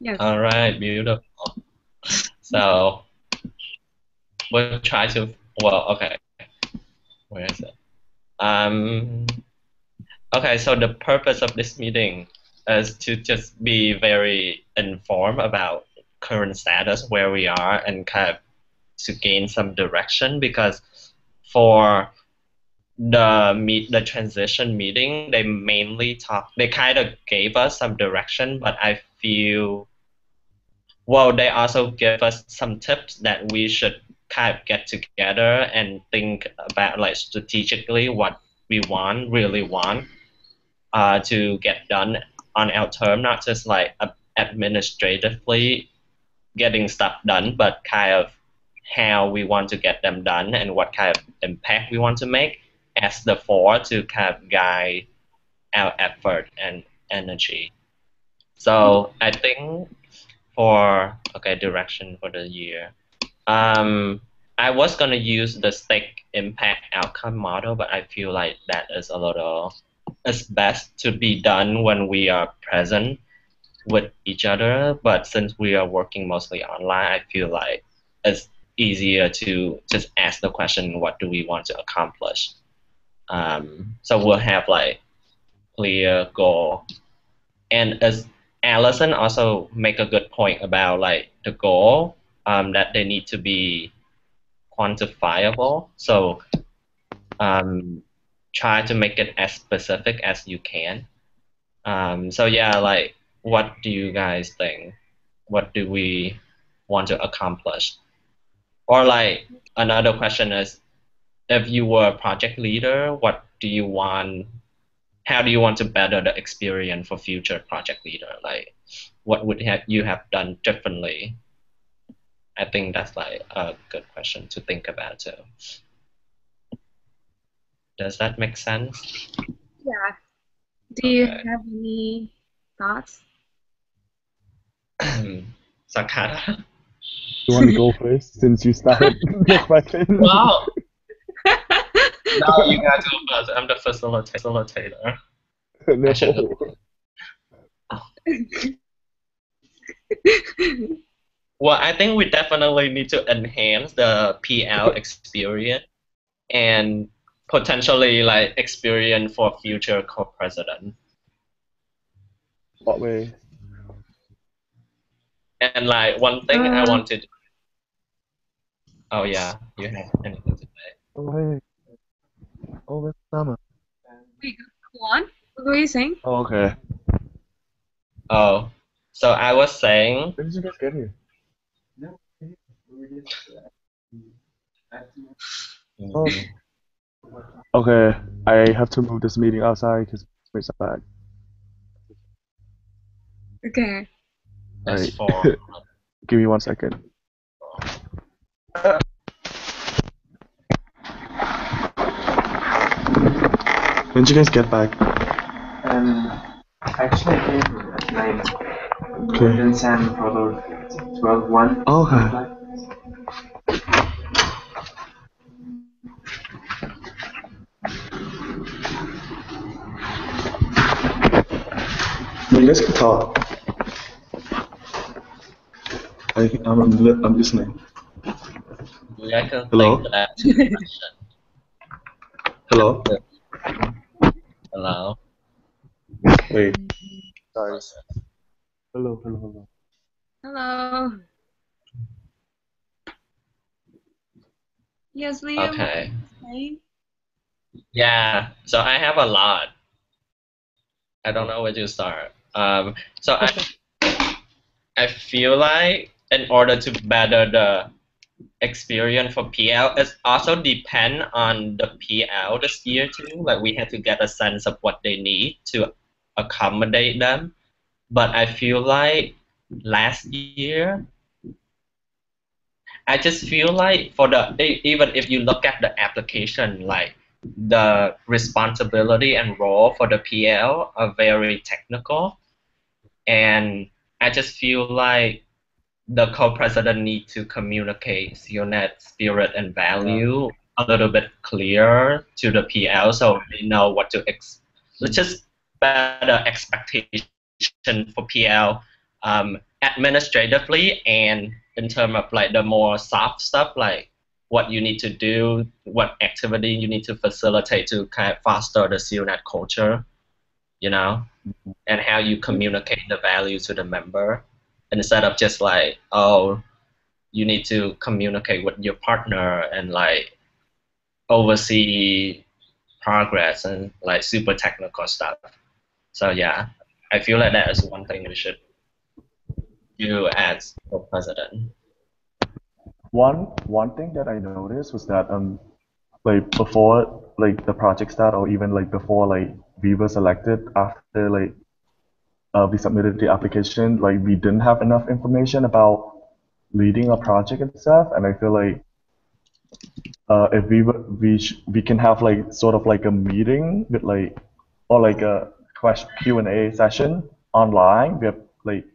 Yes. All right, beautiful. So we'll try to, well, okay, where is it? Um, okay, so the purpose of this meeting is to just be very informed about current status, where we are, and kind of to gain some direction because for the transition meeting, they kind of gave us some direction, but I feel well, they also give us some tips that we should kind of get together and think about like strategically what we really want to get done on our term, not just like administratively getting stuff done, but kind of how we want to get them done and what kind of impact we want to make as the four to kind of guide our effort and energy. So I think for okay direction for the year. Um, I was gonna use the stake impact outcome model, but I feel like that is a little. It's best to be done when we are present with each other. But since we are working mostly online, I feel like it's easier to just ask the question, what do we want to accomplish? So we'll have like clear goal. And as Allison also make a good point about like the goal, that they need to be quantifiable. So um, try to make it as specific as you can. So yeah, like what do you guys think? What do we want to accomplish? Or like another question is, if you were a project leader, what do you want? How do you want to better the experience for future project leader? Like, what would you have done differently? I think that's like a good question to think about too. Does that make sense? Yeah. Do you Okay. have any thoughts? Sakata. You want to go first since you started the question? Wow. Now you gotta go first. I'm the facilitator. I should. No. Well, I think we definitely need to enhance the PL experience and potentially like experience for future co-president. What way? And like one thing I wanted. Oh yeah, you have anything to say? Oh, hey. Oh, that's summer. Wait, go on. What were you saying? Oh, okay. Oh, so I was saying. When did you guys get here? Oh, okay. I have to move this meeting outside because it's bad. Okay. That's Alright. for. Give me 1 second. When did you guys get back? Actually, I came at 9. Okay. And then Sam followed 12:1. Oh, okay. No, you guys can talk. I'm listening. I can Hello? think that. Hello? Hello. Wait. Sorry. Hello. Hello. Yes, Liam. Okay. Saying? Yeah. So I have a lot. I don't know where to start. So I feel like in order to better the experience for PL, it also depend on the PL this year too. Like we have to get a sense of what they need to accommodate them. But I feel like last year, I just feel like for even if you look at the application, like the responsibility and role for the PL are very technical, and I just feel like the co-president need to communicate CONET spirit and value a little bit clearer to the PL so they know what to just better expectation for PL administratively and in terms of like the more soft stuff, like what you need to do, what activity you need to facilitate to kind of foster the CNET culture, you know, and how you communicate the value to the member instead of just like, oh, you need to communicate with your partner and like oversee progress and like super technical stuff. So yeah, I feel like that is one thing we should do as the president. One thing that I noticed was that like before like the project start or even like before like we were selected after like we submitted the application, like we didn't have enough information about leading a project and stuff, and I feel like if we can have like sort of like a meeting with like or like a question Q&A session online where like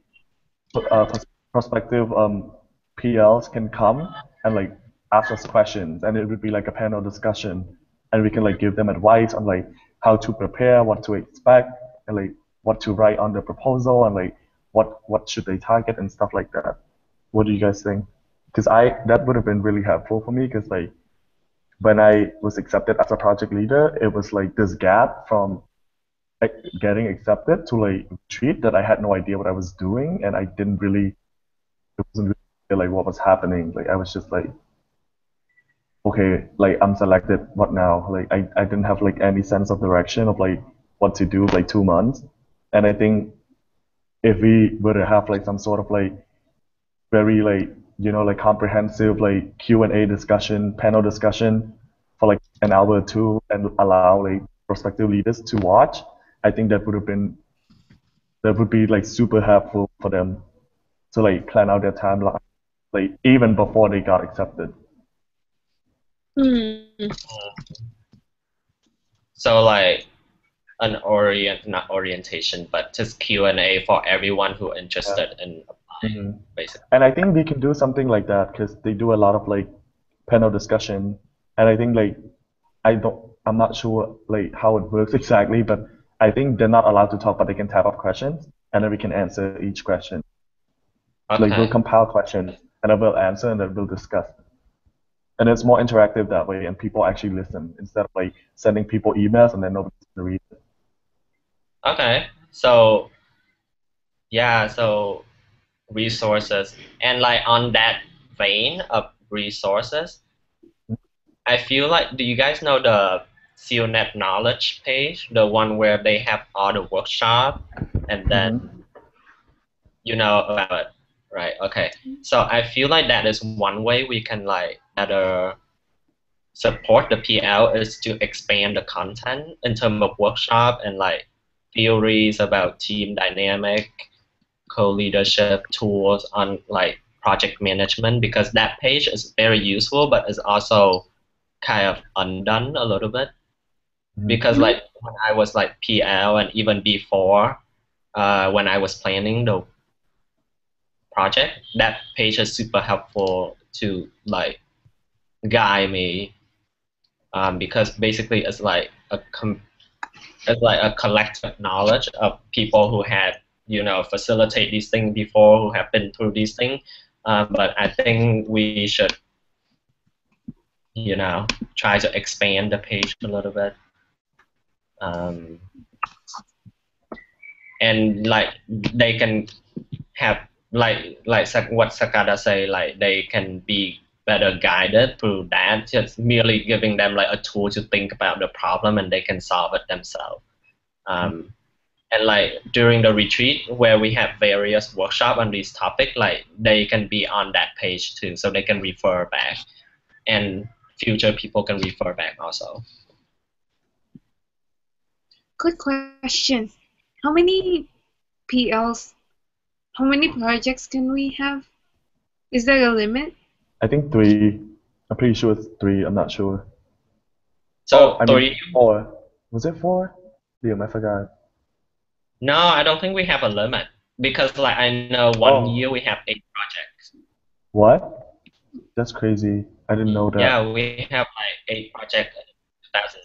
prospective PLs can come and like ask us questions, and it would be like a panel discussion, and we can like give them advice on like how to prepare, what to expect, and like what to write on the proposal, and like what should they target and stuff like that. What do you guys think? Because that would have been really helpful for me because like when I was accepted as a project leader, it was like this gap from like, getting accepted to like retreat that I had no idea what I was doing, and I didn't really it wasn't really clear, like what was happening. Like I was just like, okay, like I'm selected. What now? Like I didn't have like any sense of direction of like what to do like 2 months. And I think if we were to have like some sort of like very like like comprehensive like Q&A discussion, panel discussion for like an hour or two and allow like prospective leaders to watch, I think that would be like super helpful for them to like plan out their timeline, like even before they got accepted. So like an not orientation, but just Q&A for everyone who interested in applying, basically. And I think we can do something like that because they do a lot of like panel discussion, and I think like I'm not sure like how it works exactly, but I think they're not allowed to talk, but they can type up questions, and then we can answer each question. Like we'll Okay. compile questions, and then we'll answer, and then we'll discuss. And it's more interactive that way, and people actually listen instead of like sending people emails and then nobody's gonna read it. Okay. So yeah, so resources and like on that vein of resources, I feel like, do you guys know the CNET knowledge page, the one where they have all the workshop and then you know about it, right? Okay. So I feel like that is one way we can like better support the PL is to expand the content in terms of workshop and like theories about team dynamic, co-leadership tools on like project management, because that page is very useful but is also kind of undone a little bit because like when I was like PL and even before when I was planning the project, that page is super helpful to like guide me because basically it's like a collective knowledge of people who had facilitate these things before, who have been through these things. But I think we should try to expand the page a little bit. And like they can have like what Sakata say, like they can be better guided through that, just merely giving them like a tool to think about the problem and they can solve it themselves. And like during the retreat where we have various workshops on this topic, like they can be on that page too, so they can refer back and future people can refer back also. Good question. How many PLs, how many projects can we have? Is there a limit? I think 3. I'm pretty sure it's 3. I'm not sure. So I mean 4. Was it 4? Liam, I forgot. No, I don't think we have a limit because like I know one year we have 8 projects. What? That's crazy. I didn't know that. Yeah, we have like 8 projects in 2000.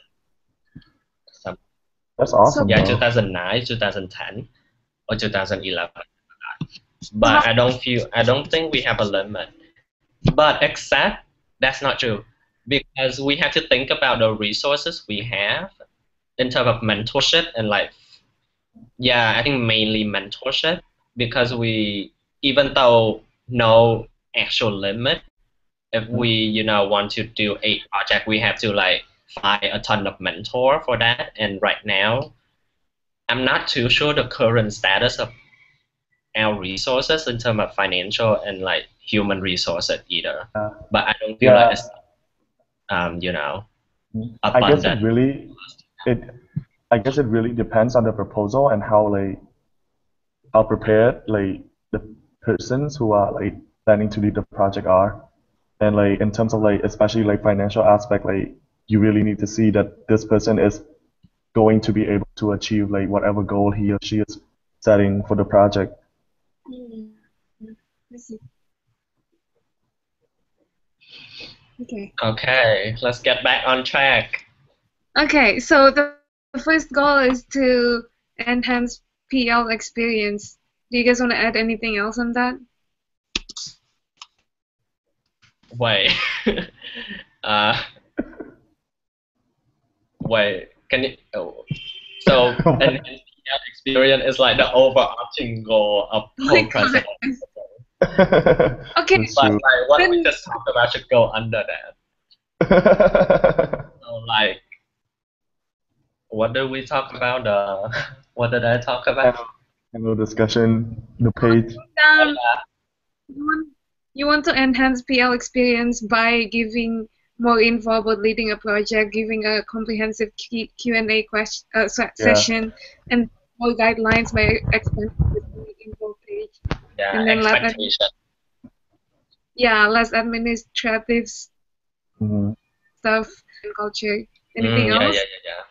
That's awesome. Yeah, though. 2009, 2010, or 2011. but I don't think we have a limit. But except that's not true because we have to think about the resources we have in terms of mentorship and like, yeah, I think mainly mentorship because we, even though no actual limit, if we, want to do a project, we have to like find a ton of mentor for that. And right now, I'm not too sure the current status of our resources in terms of financial and like human resources either. But I don't feel like it's, I guess abundant. I guess it really depends on the proposal and how prepared like the persons who are like planning to lead the project are. And like in terms of like especially like financial aspect, like you really need to see that this person is going to be able to achieve like whatever goal he or she is setting for the project. I see. Okay. Okay, let's get back on track. Okay, so the first goal is to enhance PL experience. Do you guys want to add anything else on that? Wait. Wait, can you? Oh, so an NPL experience is like the overarching goal of whole president. Okay, That's But true. like what we just talked about should go under that. So like, what did we talk about? What did I talk about? Panel discussion, the page. You want to enhance PL experience by giving more info about leading a project, giving a comprehensive Q&A session, and more guidelines by expanding the info page. Yeah, And then expectation. less administrative stuff and culture. Anything else? Yeah.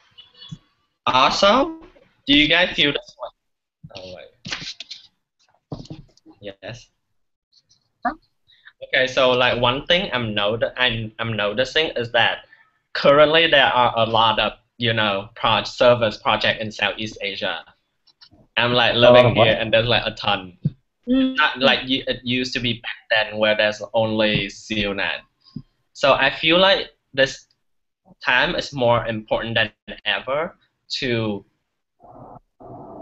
Also, do you guys feel this one? Oh wait. Yes. Okay, so like one thing I'm noticing is that currently there are a lot of service project in Southeast Asia. I'm like living here and there's like a ton. Not like it used to be back then where there's only CUNET. So I feel like this time is more important than ever to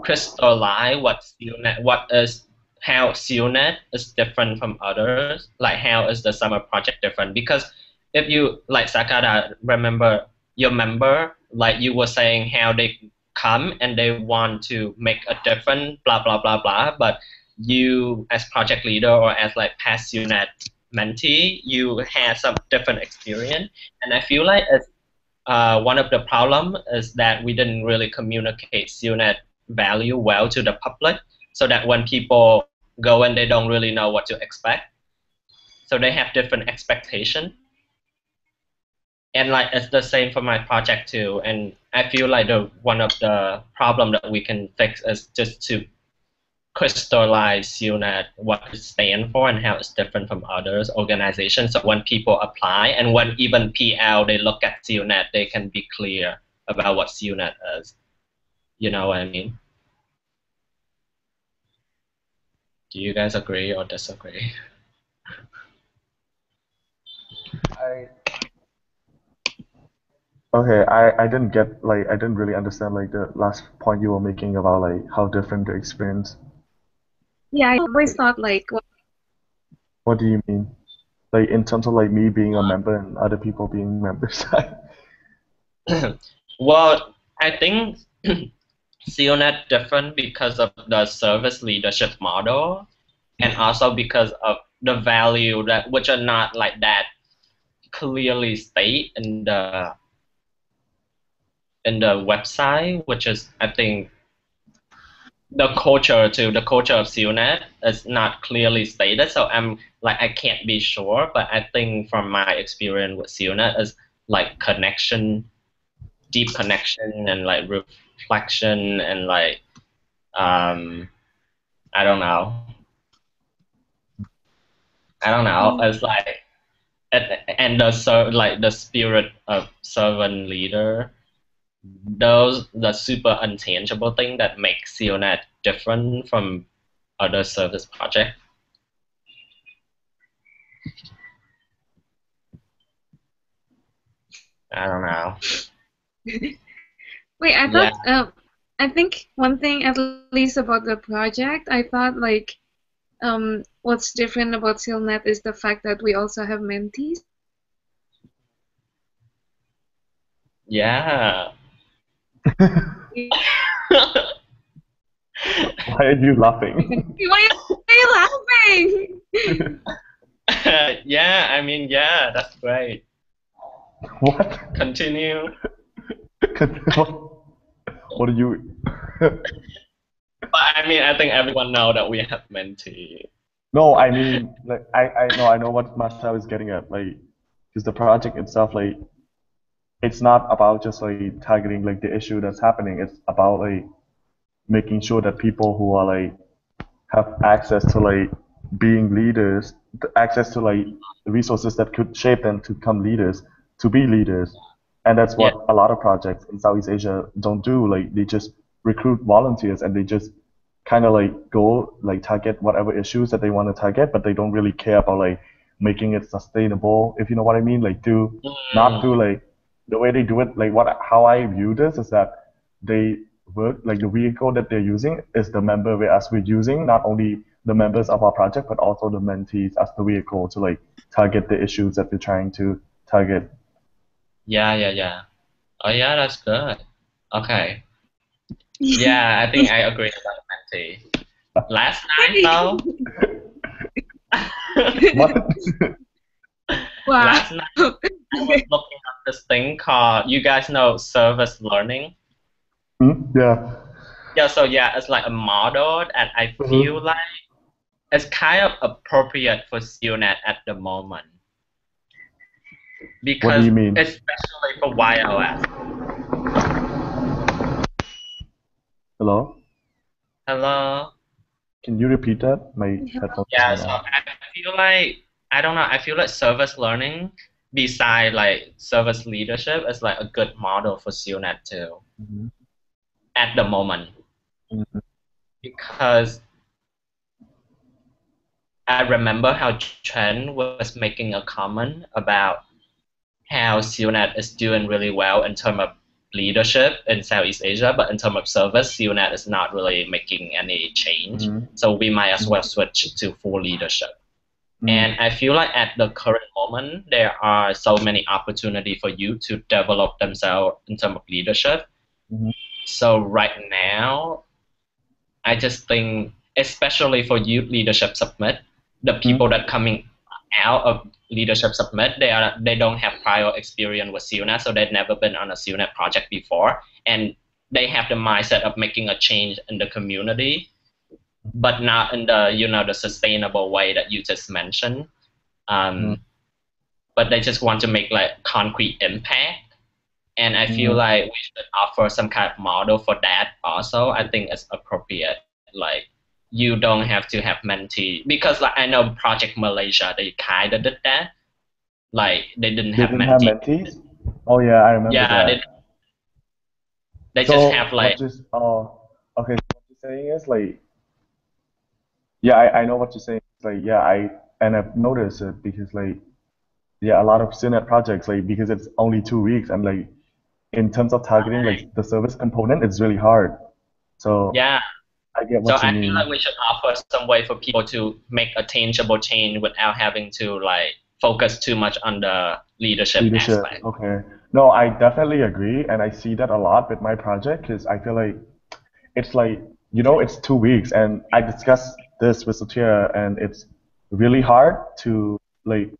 crystallize how CUNET is different from others, like how is the summer project different? Because if you, like Sakata, remember, like you were saying how they come and they want to make a different blah, blah, blah, blah, but you as project leader or as like past CUNET mentee, you had some different experience. And I feel like it's, one of the problem is that we didn't really communicate CUNET value well to the public, so that when people go and they don't really know what to expect, so they have different expectation. And like it's the same for my project too. And I feel like one of the problem that we can fix is just to crystallize CUNET, what it stands for and how it's different from others organizations. So when people apply and when even PL they look at CUNET, they can be clear about what CUNET is. You know what I mean? Do you guys agree or disagree? Okay, I didn't get like I didn't really understand like the last point you were making about like how different the experience. Yeah, I always thought like What do you mean? Like in terms of like me being a member and other people being members? Well, I think CUNET different because of the service leadership model, and also because of the value that which are not like that clearly state in the website, which is I think the culture of CUNET is not clearly stated. So I'm like I can't be sure, but I think from my experience with CUNET is like connection, deep connection, and like reflection, and like I don't know. It's like and the spirit of servant leader. Those the super intangible thing that makes CUNET different from other service project? I don't know. Wait, I Yeah. thought I think one thing at least about the project, I thought like what's different about SealNet is the fact that we also have mentees. Yeah. Why are you laughing? Why are you laughing? Yeah, I mean, yeah, that's great. What? Continue. What are you? But I mean, I think everyone know that we have mentee. No, I mean, like, I know what Marcel is getting at, like, because the project itself, like, it's not about just like targeting like the issue that's happening. It's about like making sure that people who are like have access to like being leaders, access to like resources that could shape them to become leaders, to be leaders. And that's Yeah, what a lot of projects in Southeast Asia don't do. Like they just recruit volunteers and they just kind of like go like target whatever issues that they want to target, but they don't really care about like making it sustainable, if you know what I mean. Like do not do like the way they do it, like what how I view this is that they work like the vehicle that they're using is the member whereas we're using not only the members of our project but also the mentees as the vehicle to like target the issues that we're trying to target. yeah. Oh, yeah, that's good. Okay. Yeah, I think I agree about mentee. Last night, though, What? Wow. last night I was looking at this thing called, you guys know service learning? Yeah. Yeah, so yeah, it's like a model, and I feel like it's kind of appropriate for SealNet at the moment. What do Because you mean? especially for YOS. Hello? Hello? Can you repeat that? My headphones Yeah, went so out. I feel like, I don't know, I feel like service learning, beside like service leadership, is like a good model for SealNet too, Mhm. at the moment. Mhm. Because I remember how Chen was making a comment about how SealNet is doing really well in terms of leadership in Southeast Asia, but in terms of service, SealNet is not really making any change. Mhm. So we might as Mhm. well switch to full leadership. Mhm. And I feel like at the current moment, there are so many opportunities for you to develop themselves in terms of leadership. Mhm. So right now, I just think, especially for Youth Leadership Summit, the people that coming out of Leadership Summit, they don't have prior experience with SealNet, so they've never been on a SealNet project before, and they have the mindset of making a change in the community, but not in the the sustainable way that you just mentioned. Mhm. But they just want to make like concrete impact. And I feel Mhm. like we should offer some kind of model for that also. I think it's appropriate. Like you don't have to have mentee because like I know Project Malaysia they kind of did that. Like they didn't They have didn't have mentee. mentees? Oh yeah, I remember Yeah, that. they just have So like okay, so what you're saying is like yeah, I know what you're saying. It's like yeah, I've noticed it because like yeah, a lot of CNET projects like because it's only 2 weeks and like in terms of targeting like the service component, it's really hard. So yeah. I get So what you I feel like mean. we should offer some way for people to make a tangible change without having to like focus too much on the leadership Leadership, aspect. okay. No, I definitely agree, and I see that a lot with my project because I feel like it's like it's 2 weeks, and I discussed this with Sotia, and it's really hard to like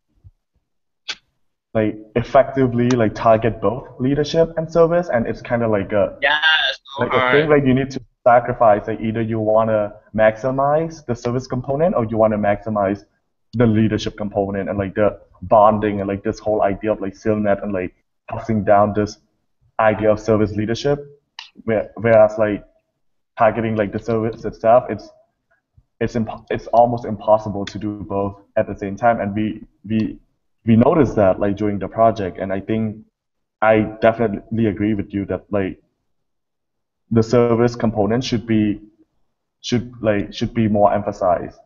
effectively like target both leadership and service, and it's kind of Yeah, it's so like a thing hard. like you need to sacrifice like either you want to maximize the service component or you want to maximize the leadership component and like the bonding and like this whole idea of like SealNet and like passing down this idea of service leadership whereas like targeting like the service itself it's almost impossible to do both at the same time and we noticed that like during the project and I think I definitely agree with you that like the service component should be should be more emphasized.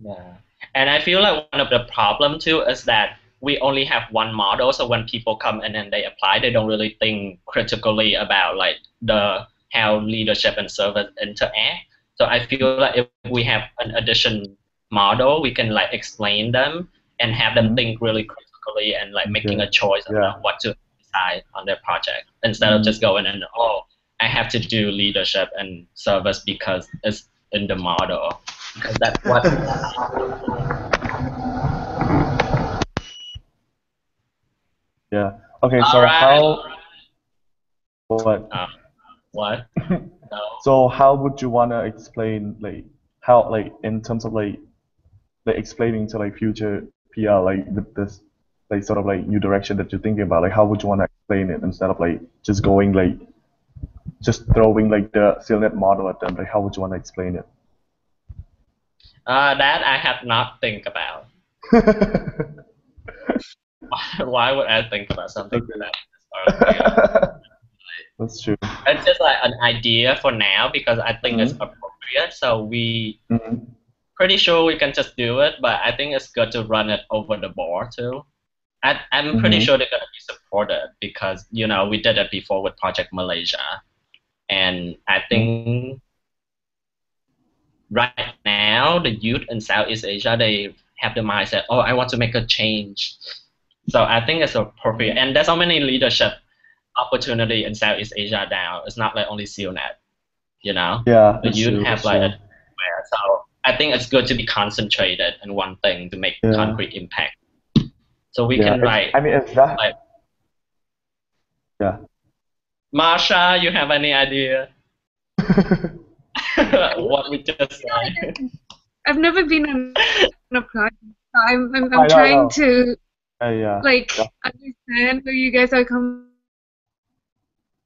Yeah. And I feel like one of the problem too is that we only have one model, so when people come in and they apply, they don't really think critically about like the how leadership and service interact. So I feel like if we have an addition model, we can like explain them and have them think really critically and like making a choice about what to decide on their project instead of just going and I have to do leadership and service because it's in the model. Because that's what. Yeah. Okay. All So right. how? What? What? No. So how would you wanna explain like how like in terms of like explaining to like future PR like with this like sort of like new direction that you're thinking about, like how would you wanna explain it instead of like just going like just throwing like the CILNet model at them, like how would you wanna explain it? That I have not think about. Why would I think about something that? That's true. It's just like an idea for now because I think it's appropriate. So we pretty sure we can just do it, but I think it's good to run it over the board too. I'm pretty sure they're gonna be supported because you know we did it before with Project Malaysia, and I think right now the youth in Southeast Asia they have the mindset, oh, I want to make a change. So I think it's appropriate, and there's so many leadership opportunity in Southeast Asia now. It's not like only CILNet, you know. Yeah, the youth have like everywhere. So I think it's good to be concentrated in one thing to make concrete impact. So we can like. I mean, it's that. Like, yeah. Marsha, you have any idea? What we just said. I've never been on a project. So I'm trying to like understand where you guys are coming.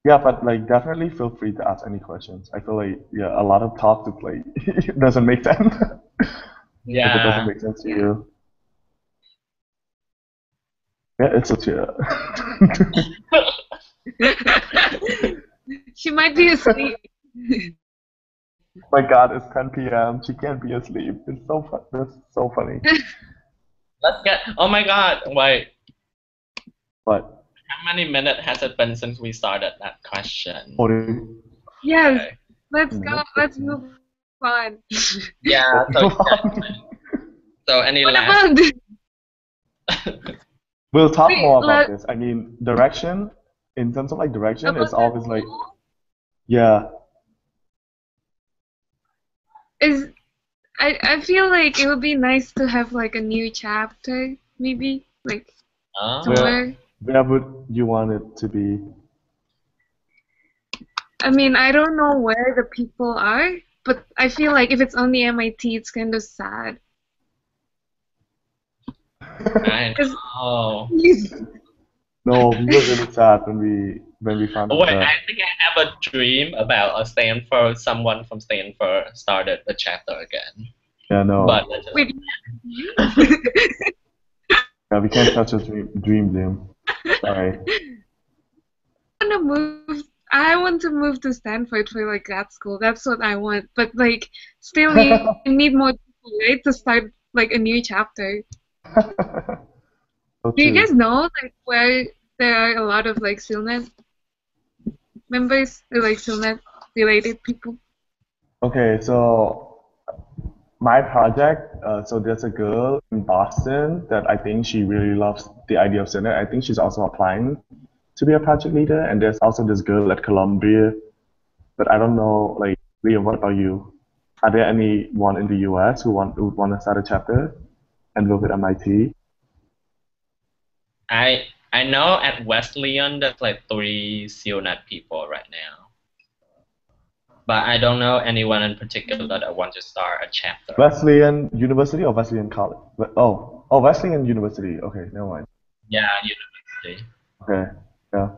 Yeah, but like definitely feel free to ask any questions. I feel like a lot of talk to play doesn't make sense. Yeah. If it doesn't make sense to you. Yeah, it's a cheer. She might be asleep. My God, it's 10 p.m. She can't be asleep. It's so fun. That's so funny. Let's get. Oh my God! Wait. What? How many minutes has it been since we started that question? 40. Yes. Okay. Let's go. Let's move on. Yeah. So any last? We'll talk more about this. I mean, direction. In terms of like direction, it's always like. Yeah. I feel like it would be nice to have like a new chapter, maybe like somewhere. Where would you want it to be? I mean, I don't know where the people are, but I feel like if it's only MIT, it's kind of sad. I know. No, we were really sad when we found out. Wait, I think I have a dream about a Stanford. Someone from Stanford started a chapter again. Yeah, no. But wait. Yeah, we can't touch a dream, Liam. Sorry. I want to move to Stanford for like grad school. That's what I want. But like, still you need more people, right, to start like a new chapter. So do you guys know like where there are a lot of like CILNet members or like CILNet related people? Okay, so my project, so there's a girl in Boston that I think she really loves the idea of CILNet. I think she's also applying to be a project leader, and there's also this girl at Columbia, but I don't know, like, Liam, what about you? Are there anyone in the US who would want to start a chapter and work with MIT? I know at Wesleyan there's like 3 CILNet people right now, but I don't know anyone in particular that want to start a chapter. Wesleyan University or Wesleyan College? Oh, Wesleyan University. Okay, never mind. Yeah, university. Okay, yeah.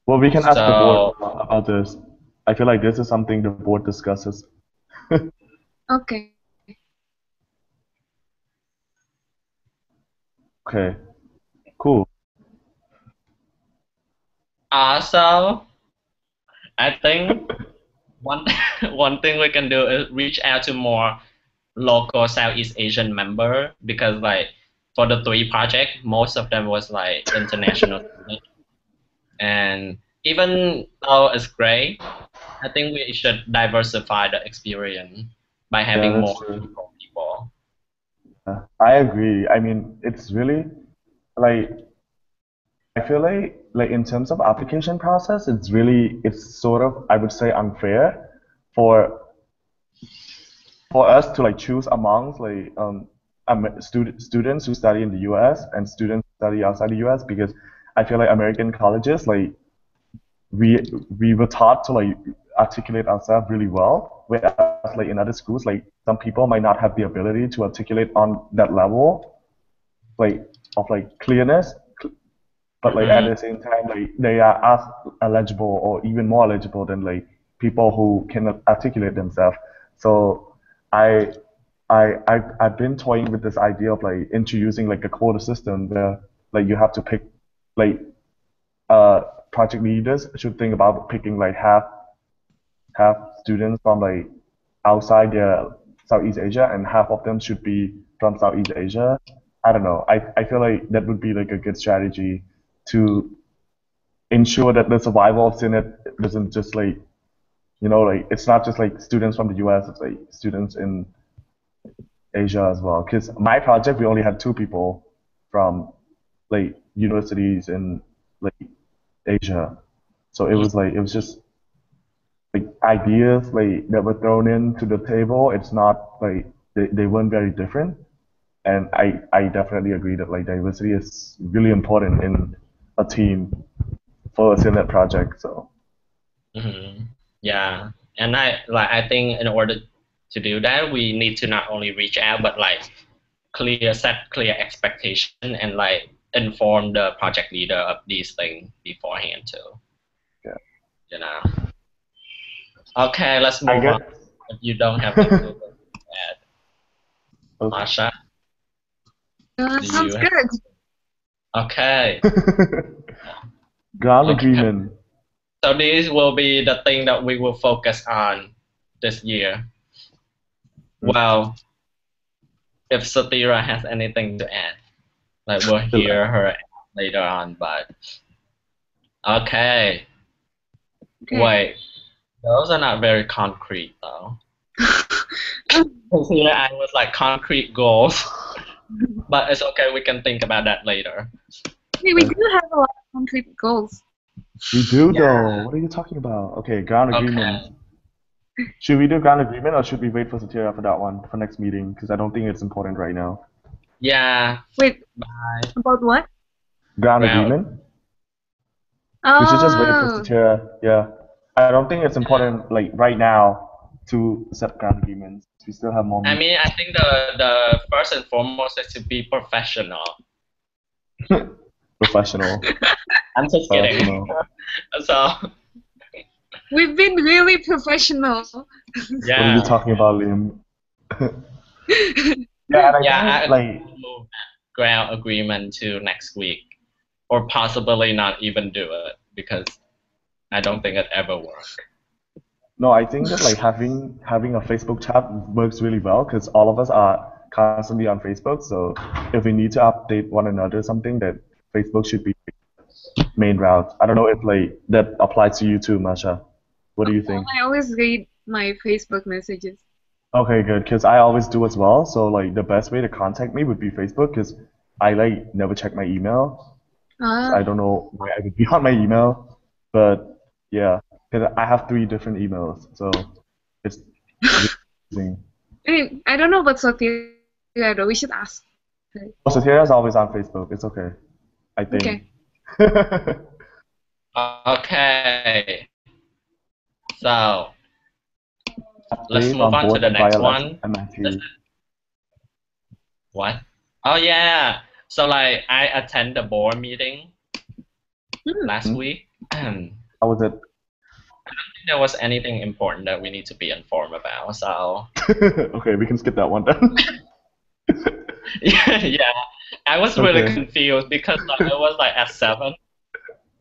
Well, we can ask the board about this. I feel like this is something the board discusses. Okay. Okay, cool. Also, I think one one thing we can do is reach out to more local Southeast Asian member because like for the 3 project, most of them was like international students. And even though it's great, I think we should diversify the experience by having that's more true. local people. I agree. I mean, it's really like I feel like in terms of application process, it's sort of I would say unfair for us to like choose amongst like students who study in the U.S. and students who study outside the U.S. because I feel like American colleges like we we were taught to like articulate ourselves really well, whereas like in other schools like some people might not have the ability to articulate on that level like of like clearness, but like at the same time like they are as eligible or even more eligible than like people who can articulate themselves. So I I've been toying with this idea of like introducing like a quota system where like you have to pick like uh project leaders should think about picking like half students from like outside their Southeast Asia and half of them should be from Southeast Asia. I don't know. I feel like that would be like a good strategy to ensure that the survival of CNET doesn't just like like it's not just like students from the US, it's like students in Asia as well. Because my project we only had 2 people from like universities in like Asia. So it was just like ideas like that were thrown into the table. It's not like they weren't very different. And I definitely agree that like diversity is really important in a team for a CNET project. So Yeah, and I think in order to do that, we need to not only reach out but like set clear expectation and like inform the project leader of these things beforehand too. yeah. You know. Okay, let's I move on. guess If you don't have anything to add, okay. Masha, do Sounds you have? good. Okay. Ground Okay. agreement. So this will be the thing that we will focus on this year. Well, if Satira has anything to add, like we'll hear her later on. But okay, wait, those are not very concrete though. Here I was like concrete goals, but it's okay. We can think about that later. Hey, we do have a lot of concrete goals. We do though. What are you talking about? Okay, ground agreement. Should we do ground agreement or should we wait for Satira for that one for next meeting? Because I don't think it's important right now. Yeah. Wait. Bye. About what? Ground agreement. We should just wait for Satira. Yeah. I don't think it's important like right now to set ground agreements. We still have more. I mean, I think the first and foremost is to be professional. Professional. I'm just kidding. So. We've been really professional. What Yeah. are you talking about, Liam? I like move ground agreement to next week, or possibly not even do it because I don't think it ever works. No, I think that like having a Facebook chat works really well because all of us are constantly on Facebook. So if we need to update one another something, that Facebook should be main route. I don't know if like that applies to you too, Masha. What do you think? I always read my Facebook messages. Okay, good, because I always do as well. So like the best way to contact me would be Facebook because I like never check my email. So I don't know where I would be on my email, but yeah, because I have 3 different emails, so it's confusing. I don't know about Satira though. We should ask her. Oh, Satira is always on Facebook. It's okay, I think. Okay. Okay. So let's move on to the next one. What? Oh yeah. So like I attend the board meeting last week. How was it? I don't think there was anything important that we need to be informed about. So. Okay, we can skip that one then. Yeah. I was really confused because like, it was like at 7.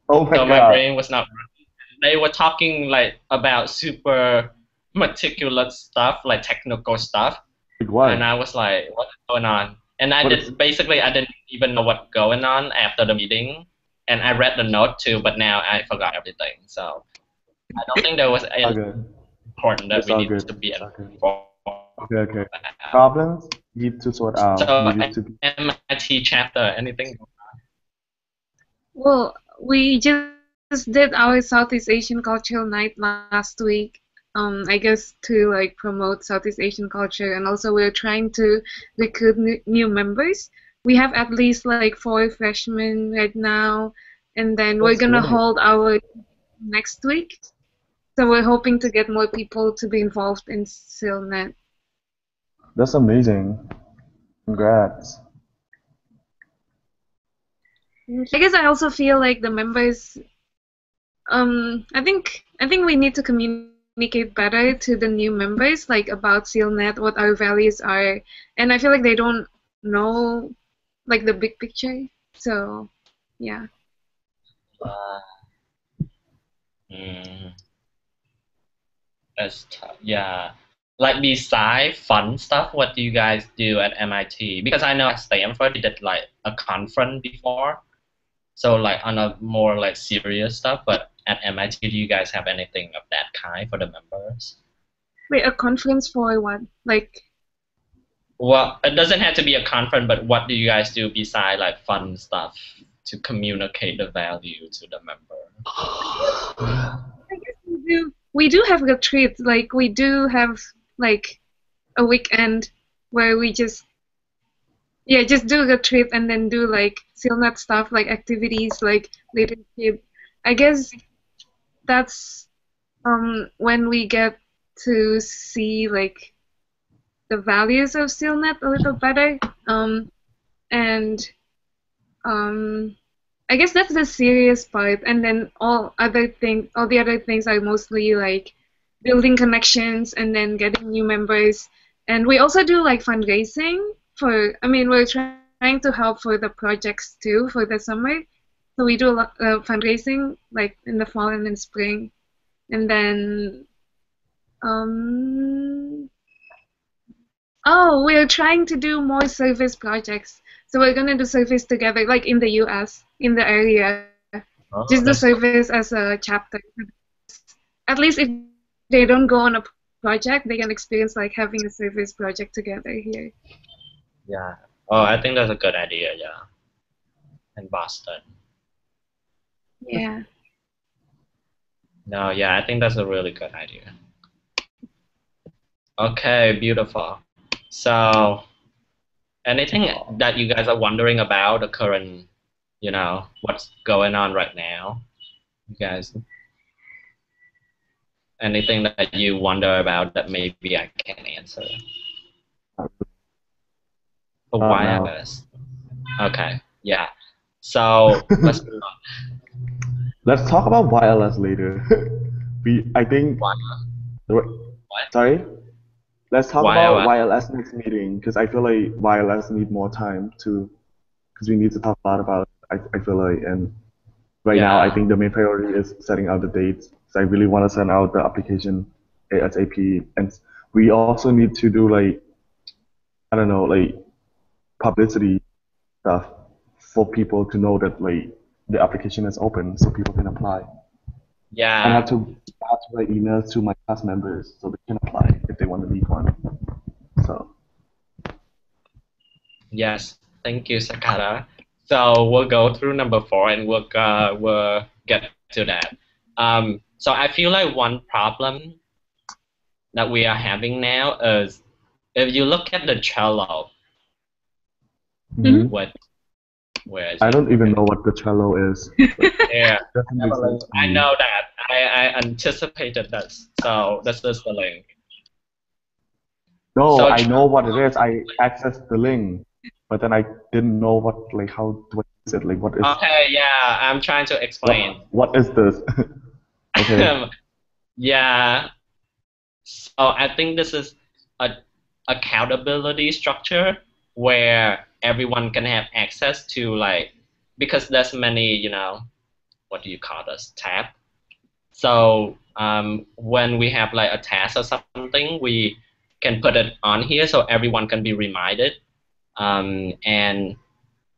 Oh my so God. my brain was not working. they were talking like about super meticulous stuff, like technical stuff, Like what? and I was like, what's going on? And I What did is- basically I didn't even know what's going on after the meeting, and I read the note too, but now I forgot everything. So I don't think there was anything Okay. important that It's we all need good. to be It's all good. informed. Okay. Problems need to sort out. So Needed to be. MIT chapter, anything? Well, we just did our Southeast Asian Cultural Night last week. I guess to like promote Southeast Asian culture, and also we're trying to recruit new members. We have at least like 4 freshmen right now, and then we're That's gonna great. hold our next week. So we're hoping to get more people to be involved in SILNet. That's amazing. Congrats. I guess I also feel like the members. I think we need to communicate better to the new members, like about SEALNet, what our values are, and I feel like they don't know like the big picture. So, yeah. That's tough. Yeah. Like beside fun stuff, what do you guys do at MIT? Because I know at Stanford you did like a conference before, so like on a more like serious stuff. But at MIT, do you guys have anything of that kind for the members? Wait, a conference for what? Like, Well, it doesn't have to be a conference, but what do you guys do beside like fun stuff to communicate the value to the member? I guess we do have retreats. Like, we do have like a weekend where we just do a retreat and then do like SEALNet stuff, like activities, like leadership. I guess that's when we get to see like the values of SEALNet a little better. And I guess that's the serious part. And then all the other things are mostly like building connections and then getting new members. And we also do like fundraising we're trying to help for the projects too for the summer. So we do a lot of fundraising like in the fall and in spring. And then, we're trying to do more service projects. So we're gonna do service together, like in the US, in the area. Oh, Just do that's cool. service as a chapter. At least if they don't go on a project, they can experience like having a service project together here. Yeah. Oh, I think that's a good idea. Yeah. In Boston. Yeah. No, yeah, I think that's a really good idea. Okay, beautiful. So, anything that you guys are wondering about the current, what's going on right now? You guys, anything that you wonder about that maybe I can answer? For Not now. wireless. Okay, yeah. So, let's move on. Let's talk about wireless later. I think. What? Sorry. Let's talk Wireless. about wireless next meeting because I feel like wireless need more time because we need to talk a lot about it. I feel like, and right now I Yeah. think the main priority is setting out the dates. So I really want to send out the application ASAP, and we also need to do like I don't know like publicity stuff for people to know that like the application is open so people can apply. I Yeah. have to write emails to my class members so they can apply if they want to leave one. So Yes. Thank you, Sakata. So we'll go through number 4 and we'll get to that. So I feel like one problem that we are having now is if you look at the Trello, mhm. where is I it? don't even know what the Trello is. Yeah, Doesn't make sense to I me. know that. I anticipated this. So this is the link. No, So I know what it is. I accessed the link, but then I didn't know how to use it. Like, what is Okay, yeah, I'm trying to explain. what is this? Okay. Yeah. So I think this is a accountability structure where everyone can have access to because there's many, what do you call this, tab? So when we have like a task or something, we can put it on here so everyone can be reminded. And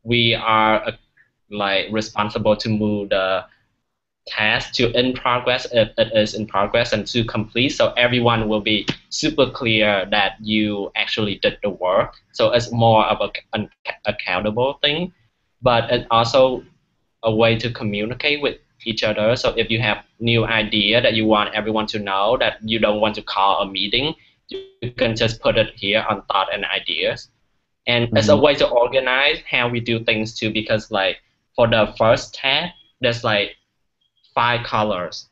we are like responsible to move the task to in progress if it is in progress and to complete, so everyone will be super clear that you actually did the work. So it's more of an accountable thing, but it's also a way to communicate with each other. So if you have new idea that you want everyone to know, that you don't want to call a meeting, you can just put it here on thought and ideas. And it's a way to organize how we do things too, because like for the first tab, there's like 5 colors.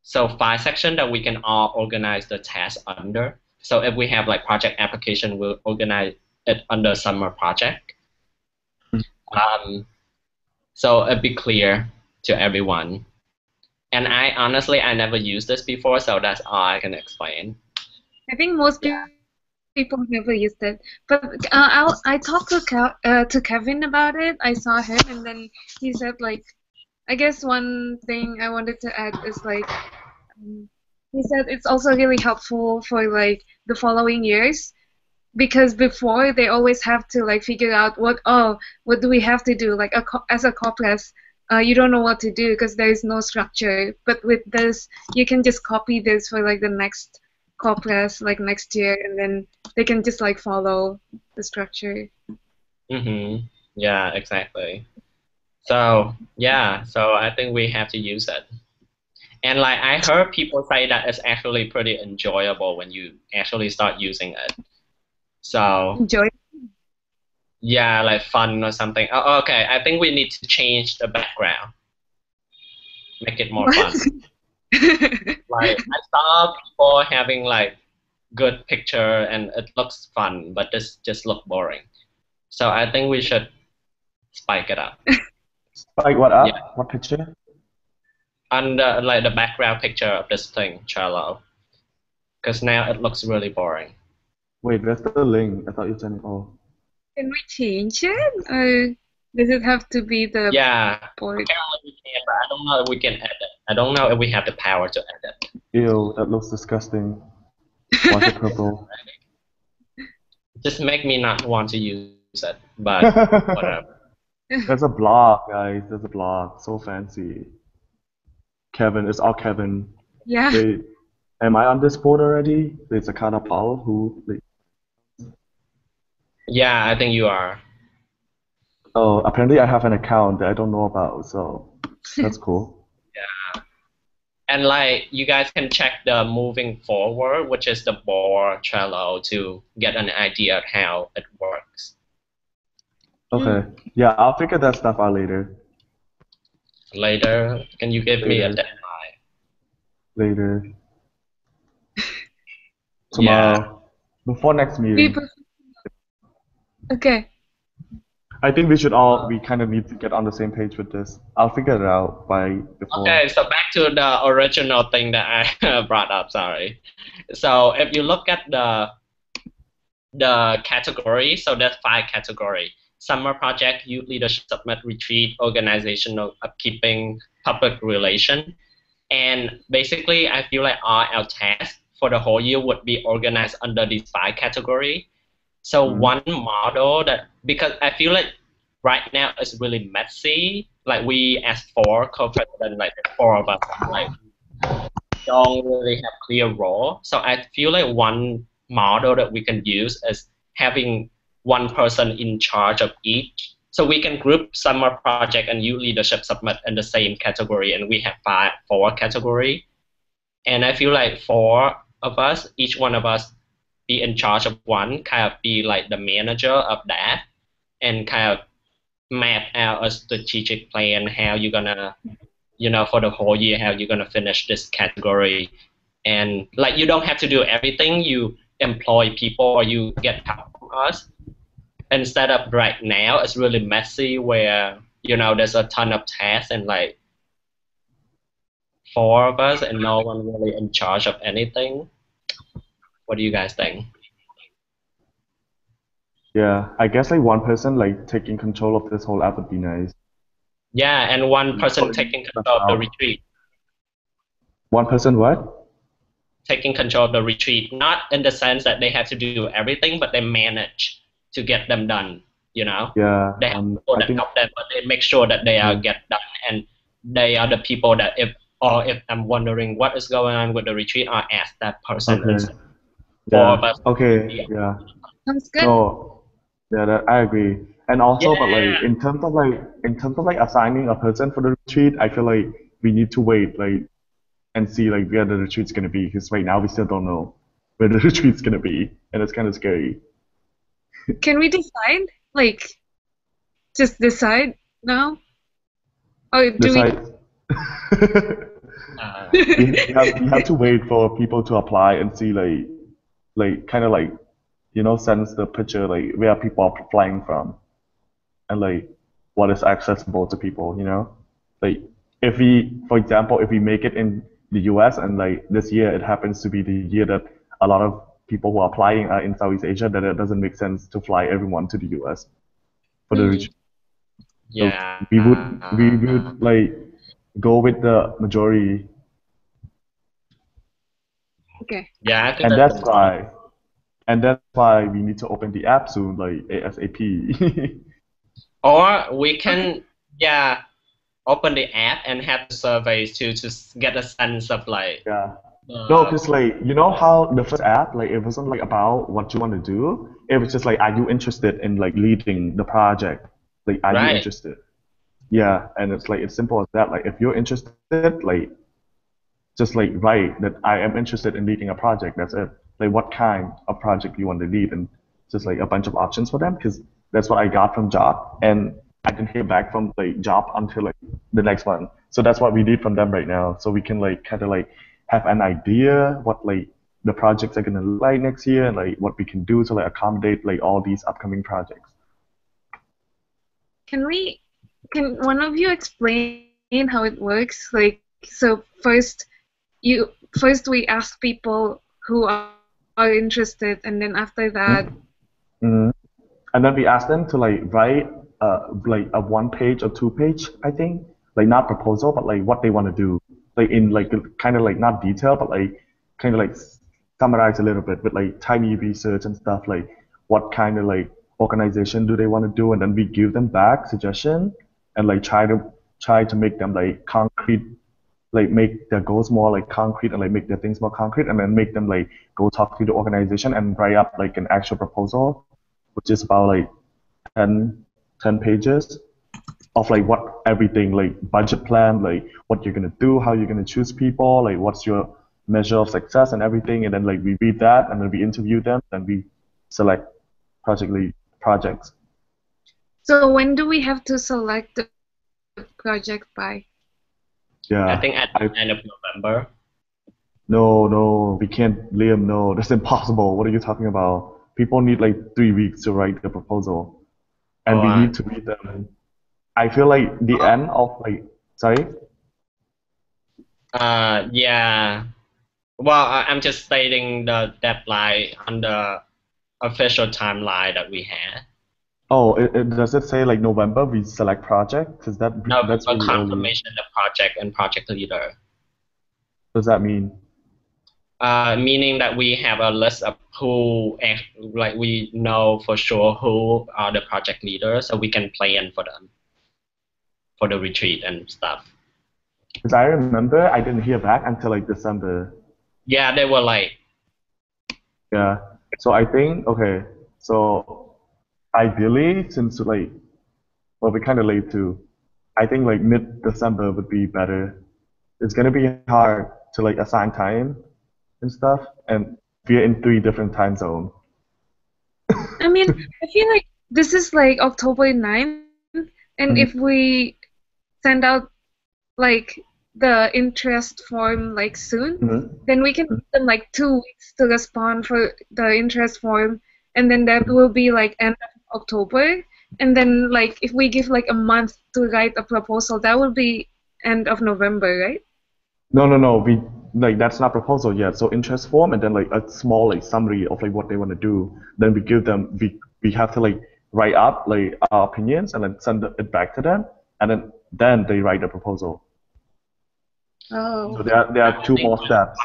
So 5 sections that we can all organize the task under. So if we have like project application, we'll organize it under summer project. So it'd be clear to everyone. And I honestly, I never used this before, so that's all I can explain. I think most people never used it, but I talked to Kevin about it. I saw him, and then he said like, I guess one thing I wanted to add is like, he said it's also really helpful for like the following years, because before they always have to like figure out what do we have to do, like as a corpus. You don't know what to do because there is no structure. But with this, you can just copy this for like the next corpus, like next year, and then they can just like follow the structure. Yeah, exactly. So yeah, so I think we have to use it. And like I heard people say that it's actually pretty enjoyable when you actually start using it. So enjoy. Yeah, like fun or something. Oh, okay, I think we need to change the background. Make it more fun. Like I saw people having like good picture and it looks fun, but this just look boring. So I think we should spike it up. Spike what up? Yeah. What picture? Under like the background picture of this thing, Trello. Because now it looks really boring. Wait, where's the link? I thought you sent it all. Can we change it? Or does it have to be the board? Apparently we can, but I don't know if we can edit. I don't know if we have the power to edit. Ew, that looks disgusting. Why it purple? Just make me not want to use it, but whatever. There's a blog, guys. There's a blog. So fancy. Kevin, it's all Kevin. Yeah. Am I on this board already? There's a kind of Paul who. Yeah, I think you are. Oh, apparently I have an account that I don't know about, so that's cool. Yeah. And like you guys can check the moving forward, which is the board Trello, to get an idea of how it works. Okay. Yeah, I'll figure that stuff out later. Later? Can you give me a deadline? Later. Tomorrow. Yeah. Before next meeting. Okay. I think we kind of need to get on the same page with this. I'll figure it out before. Okay, so back to the original thing that I brought up, sorry. So if you look at the category, so there's 5 categories. Summer project, youth leadership summit, retreat, organizational upkeeping, public relation. And basically, I feel like all our tasks for the whole year would be organized under these 5 categories. So one model because I feel like right now it's really messy. Like we as 4 co-presidents, like the 4 of us, like don't really have clear role. So I feel like one model that we can use is having one person in charge of each. So we can group summer project and youth leadership summit in the same category, and we have 4 categories. And I feel like 4 of us, each one of us, be in charge of one, kind of be like the manager of that, and kind of map out a strategic plan, how you're gonna, for the whole year, how you're gonna finish this category. And like you don't have to do everything, you employ people or you get help from us. Instead of right now, it's really messy where, there's a ton of tasks and like 4 of us and no one really in charge of anything. What do you guys think? Yeah, I guess like one person like taking control of this whole app would be nice. Yeah, and one person taking control of the retreat. One person what? Taking control of the retreat, not in the sense that they have to do everything, but they manage to get them done. You know, Yeah, they have people I that think help them, but they make sure that they are yeah. get done, and they are the people that if I'm wondering what is going on with the retreat, I ask that person Okay. instead. Four of Yeah. us. Okay. Yeah. Sounds good. No. Yeah, that, I agree. And also, but like Yeah, in terms of like assigning a person for the retreat, I feel like we need to wait and see like where the retreat's gonna be because right now we still don't know where the retreat's gonna be, and it's kind of scary. Can we decide? Like, just decide now? Or do we? Decide. uh, We have to wait for people to apply and see like kind of like sense the picture like where people are flying from and like what is accessible to people, like if we, for example, if we make it in the US and like this year it happens to be the year that a lot of people who are applying are in Southeast Asia, then it doesn't make sense to fly everyone to the US for the Hmm. retreat. So yeah, we would like go with the majority, Okay. yeah. I think and that's that's the point. why and that's why we need to open the app soon, like ASAP. Or we Okay. can, yeah, open the app and have the surveys to get a sense of like Yeah. No, uh, because like you know how the first app, like it wasn't like about what you want to do. It was just like, are you interested in like leading the project? Like, are you right. interested? Yeah, and it's like it's simple as that. Like if you're interested, like just like write that I am interested in leading a project. That's it. Like what kind of project you want to lead, and just like a bunch of options for them. Because that's what I got from job, and I didn't hear back from like job until like the next one. So that's what we need from them right now. So we can like kind of like have an idea what like the projects are gonna look like next year, and like what we can do to like accommodate like all these upcoming projects. Can we? Can one of you explain how it works? Like, so you first we ask people who are interested, and then after that, Mm-hmm. And then we ask them to like write like a 1 page or 2 page, I think, like not proposal, but like what they want to do, like in like kind of like not detail, but like kind of like summarize a little bit with like tiny research and stuff, like what kind of like organization do they want to do, and then we give them back suggestion and like try to make them like concrete, like make their goals more like concrete and like make their things more concrete, and then make them like go talk to the organization and write up like an actual proposal, which is about like 10, 10 pages of like what everything, like budget plan, like what you're gonna do, how you're gonna choose people, like what's your measure of success and everything, and then like we read that and then we interview them and we select project lead projects. so when do we have to select the project by? I Yeah, think at I the end of November. no, we can't, Liam, no, that's impossible. What are you talking about? People need like 3 weeks to write the proposal, and we Or need to read them. I feel like the end of like, sorry. yeah. Well, I'm just stating the deadline on the official timeline that we had. Oh, does it say like November we select project? Because that's November really early. confirmation the project and project leader. What does that mean? Meaning that we have a list of like we know for sure who are the project leaders, so we can plan for them for the retreat and stuff. Because I remember I didn't hear back until like December. Yeah, they were like, Yeah. So I think okay. So ideally, since like well we're kind of late too, I think like mid-December would be better. It's gonna be hard to like assign time and stuff, and we're in 3 different time zones. I mean, I feel like this is like October 9th, and Mhm. if we send out like the interest form like soon, Mhm. then we can give them like 2 weeks to respond for the interest form, and then that will be like end of October. And then like if we give like a month to write a proposal, that will be end of November, right? No. We like that's not proposal yet. So interest form and then like a small like summary of like what they want to do. Then we give them we have to like write up like our opinions and then send it back to them, and then they write a proposal. Oh. So there are two more steps.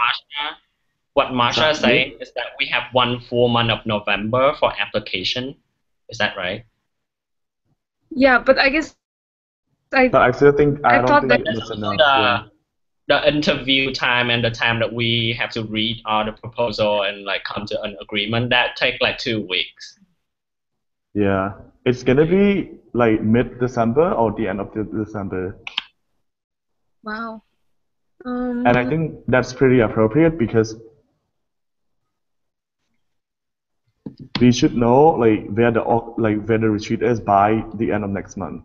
What Marsha is Sorry? saying is that we have 1 full month of November for application. Is that right? Yeah, but I guess But I still think I I don't thought think that There's that's also enough. Yeah. the interview time and the time that we have to read all the proposal and like come to an agreement that take like 2 weeks. Yeah. It's gonna be like mid-December or the end of December. wow. And I Um, think that's pretty appropriate because we should know like where the retreat is by the end of next month.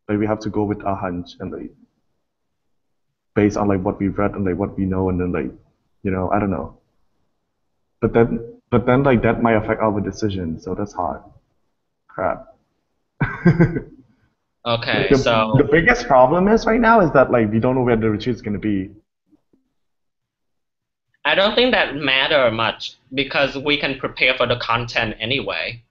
Like we have to go with our hunch and like based on like what we've read and like what we know and then like I don't know. But then like that might affect our decision, so that's hard. Crap. Okay, The so biggest problem is right now is that like we don't know where the retreat is gonna be. I don't think that matter much because we can prepare for the content anyway.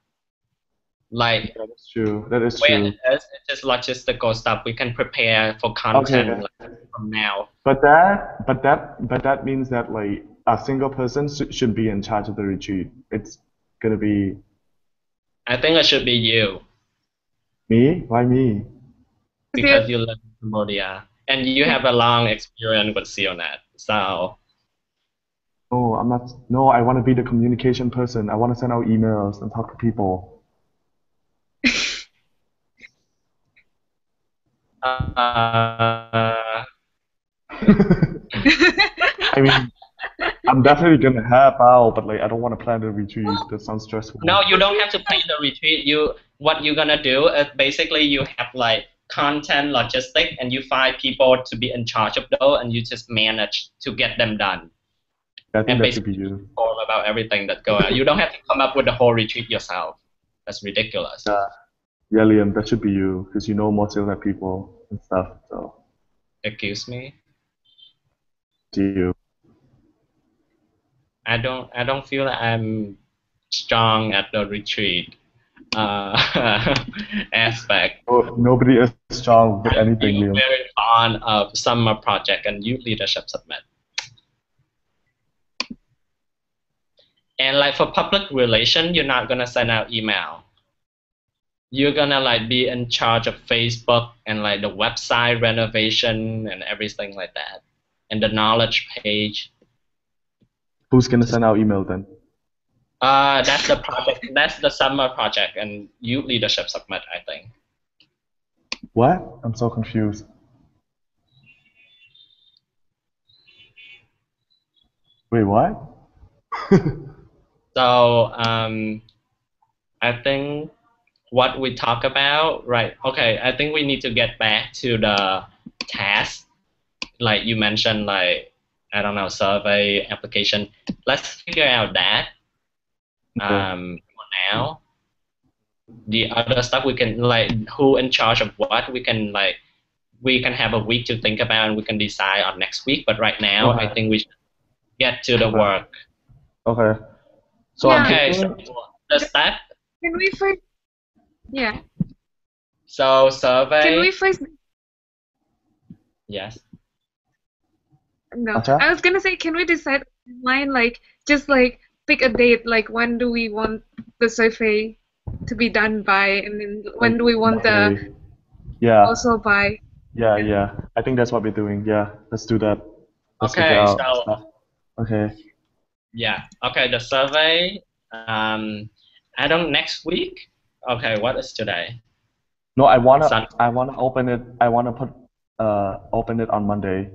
Like That is true. That is where true. it is, it's just logistical stuff. We can prepare for Okay. content like, from now. But that means that like a single person should be in charge of the retreat. It's gonna be I think it should be you me? Why me? because you live in Cambodia and you have a long experience with CONET. So Oh, I'm not. No, I want to be the communication person. I want to send out emails and talk to people. uh, I mean, I'm definitely gonna help out, but like I don't want to plan the retreat. That sounds stressful. no, you don't have to plan the retreat. What you're gonna do is basically you have like content logistic and you find people to be in charge of those and you just manage to get them done. I think And that should be basically you. inform about everything that go out. You don't have to come up with the whole retreat yourself. That's ridiculous. Yeah, Liam, that should be you because you know more Silnet people and stuff. So, Excuse me. to you. I don't feel that I'm strong at the retreat aspect. Oh, nobody is strong with I anything, feel Liam. very fond of summer project and youth leadership summit. And like for public relation, you're not gonna send out email. You're gonna like be in charge of Facebook and like the website renovation and everything like that, and the knowledge page. Who's gonna send out email then? That's the project. That's the summer project and youth leadership summit, I think. What? I'm so confused. Wait, what? So I think what we talk about, right? Okay, I think we need to get back to the task, like you mentioned, like I don't know, survey application. Let's figure out that. For now, the other stuff we can like who in charge of what we can have a week to think about and we can decide on next week. But right now, I think we should get to the work. Okay. So Yeah. Okay, so the step. Can we first? Yeah. So survey. Can we first? Yes. No. Acha? I was gonna say, can we decide online, like just like pick a date, like when do we want the survey to be done by, and then when do we want the Monday. Yeah. also by? Yeah. I think that's what we're doing. Yeah, let's do that. Let's Okay, figure out so stuff. Okay. yeah. Okay, the survey. I don't next week. Okay, what is today? No, I wanna Sun- open it. I wanna open it on Monday.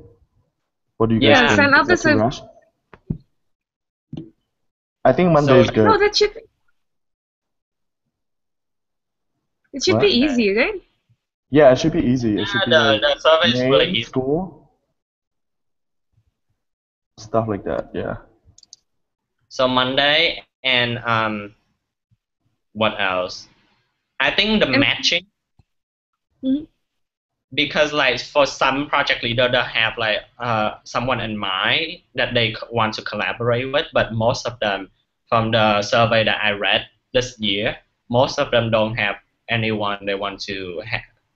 What do you guys Yeah, think? send out Is that the too survey. rushed? I think Monday is good. No, that should. It should What? be easy, right? Yeah, it should be easy. It should be like the survey is really name, easy. school, stuff like that. Yeah. So Monday and what else? I think the matching. Mhm. Because like for some project leader they have like someone in mind that they want to collaborate with, but most of them from the survey that I read this year, most of them don't have anyone they want to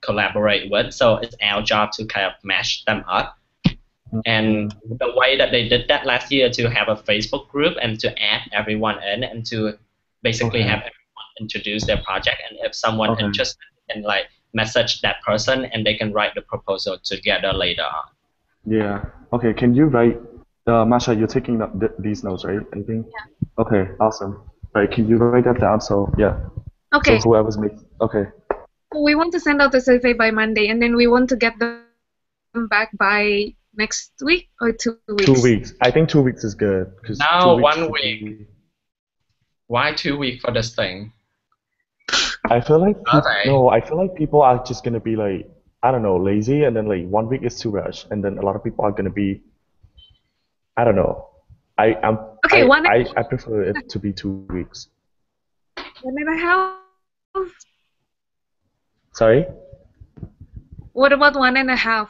collaborate with. So it's our job to kind of match them up. And the way that they did that last year to have a Facebook group and to add everyone in and to basically have everyone introduce their project, and if someone interested can like message that person and they can write the proposal together later on. Yeah. Okay. Can you write, Masha? You're taking these notes, right? I think. Yeah. Okay. Awesome. Right. Can you write that down? So yeah. Okay. So whoever's making. Okay. We want to send out the survey by Monday, and then we want to get them back by next week or 2 weeks. 2 weeks. I think 2 weeks is good. No, 1 week. Why 2 weeks for this thing? I feel like I feel like people are just gonna be like, I don't know, lazy, and then like 1 week is too rush, and then a lot of people are gonna be, I don't know. I prefer it to be 2 weeks. 1.5. Sorry? What about 1.5?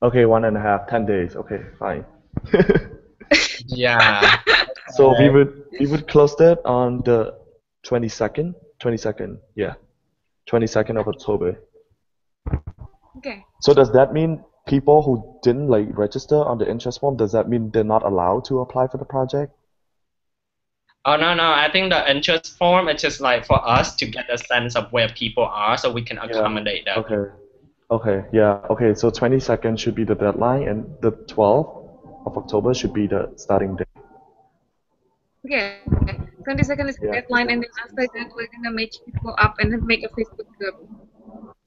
Okay, 1.5, 10 days. Okay, fine. Yeah. So we would close that on the 22nd. 22nd, yeah. 22nd of October. Okay. So does that mean people who didn't like register on the interest form, does that mean they're not allowed to apply for the project? Oh no, I think the interest form is just like for us to get a sense of where people are so we can accommodate them. Okay, yeah. Okay, so 22nd should be the deadline and the 12th of October should be the starting date. Okay. 22nd is the deadline, and then after that we're gonna make people up and make a Facebook group.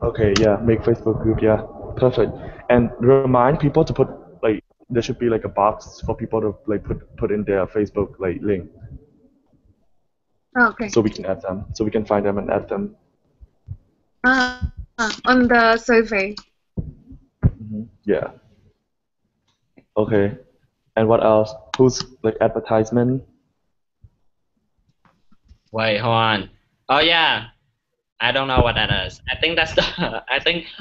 Okay, yeah, make Facebook group, yeah. Perfect. And remind people to put like there should be like a box for people to like put in their Facebook like link. Okay. So we can add them. So we can find them and add them. On the survey. Yeah. Okay. And what else? Who's like advertisement? Wait, hold on. Oh yeah. I don't know what that is. I think that's the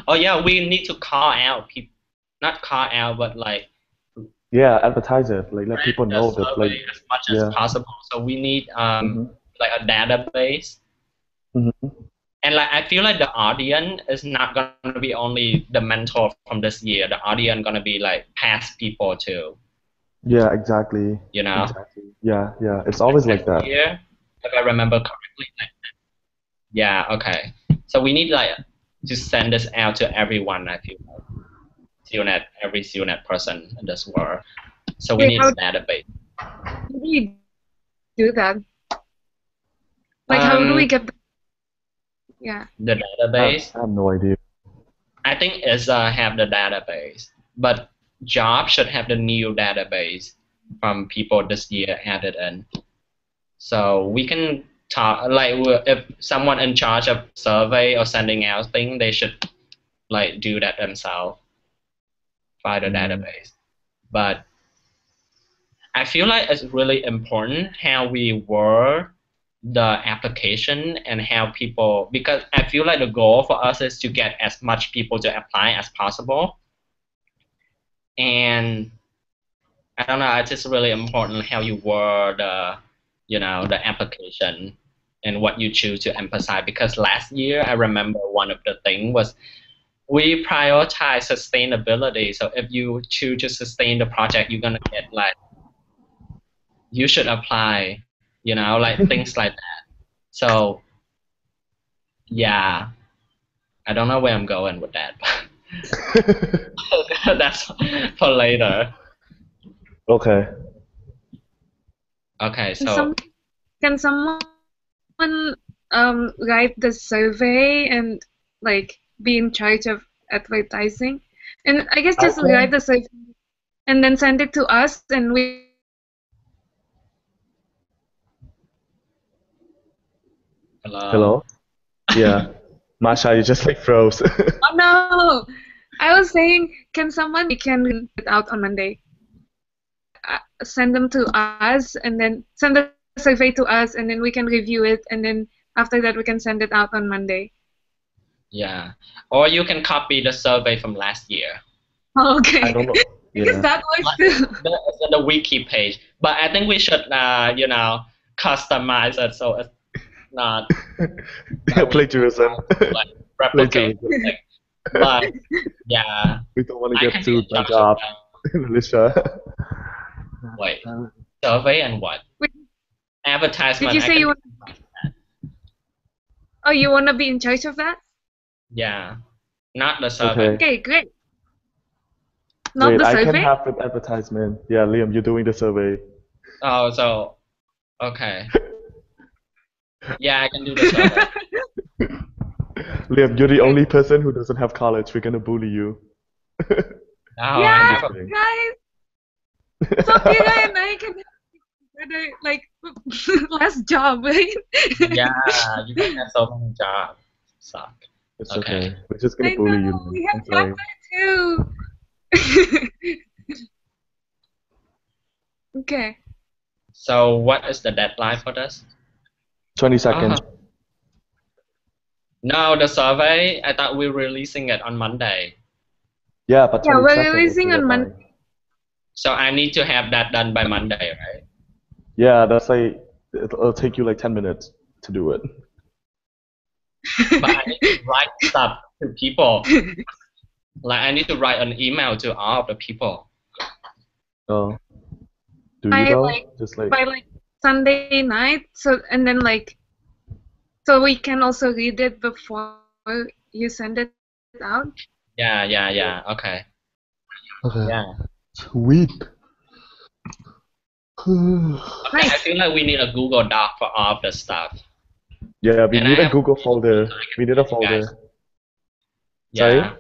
oh yeah, we need to call out people, not call out, but like advertise it, like let people know that like as much as possible. So we need like a database. And like I feel like the audience is not gonna be only the mentor from this year. The audience gonna be like past people too. Yeah, exactly. You know? Exactly. Yeah. It's always like that. Year, if I remember correctly. Yeah, okay. So we need like to send this out to everyone, I feel like. Every CUNET person in this world. So we need a database. How do we do that? Like how do we get the database? I have no idea. I think ISA have the database, but Job should have the new database from people this year added in. So we can talk, like if someone in charge of survey or sending out things, they should like do that themselves by the database. But I feel like it's really important how we word the application and how people, because I feel like the goal for us is to get as much people to apply as possible. And I don't know, it's just really important how you word the application and what you choose to emphasize, because last year I remember one of the things was we prioritize sustainability. So if you choose to sustain the project, you're gonna get like, you should apply, like things like that. So yeah, I don't know where I'm going with that. That's for later. Okay. Okay, so can someone write the survey and like be in charge of advertising? And I guess just write the survey and then send it to us, and we. Hello? Yeah. Masha, you just like froze. Oh no! I was saying, can read it out on Monday? Send them to us, and then send the survey to us, and then we can review it, and then after that we can send it out on Monday. Yeah, or you can copy the survey from last year. Oh, okay. I don't know. Because that works too. The wiki page, but I think we should, customize it so it's not plagiarism. Like, replicate. But yeah, we don't want to get sued by Job. Alicia. Wait, survey and what? Wait, Advertisement. did you I say can you want? Oh, you want to be in charge of that? Yeah, not the survey. Okay. Okay, great. Not Wait, the I can survey? have the advertisement. Yeah, Liam, you're doing the survey. Oh, so okay. Yeah, I can do the survey. Liam, you're the only person who doesn't have college. We're gonna bully you. No, I Yeah, have a Kidding. guys, Sophia and I can have better, like, less job, right? yeah. You can have so many jobs. Suck. It's Okay. okay. We're just gonna I bully know, you. we Liam. have I'm sorry. Chapter too. Okay. So what is the deadline for this? 20 seconds. No, the survey. I thought we were releasing it on Monday. Yeah, but Yeah, 20 we're seconds is releasing the on deadline. Monday. So I need to have that done by Monday, right? Yeah, that's like it'll take you like 10 minutes to do it. But I need to write stuff to people. Like I need to write an email to all of the people. Oh. Do I you though? like Just like by like Sunday night, so and then like so we can also read it before you send it out. Yeah. Okay. okay. Yeah. Sweet. Okay, I feel like we need a Google Doc for all of the stuff. Yeah, we And need I a have- Google folder. We need a Guys. folder. Yeah. Sorry?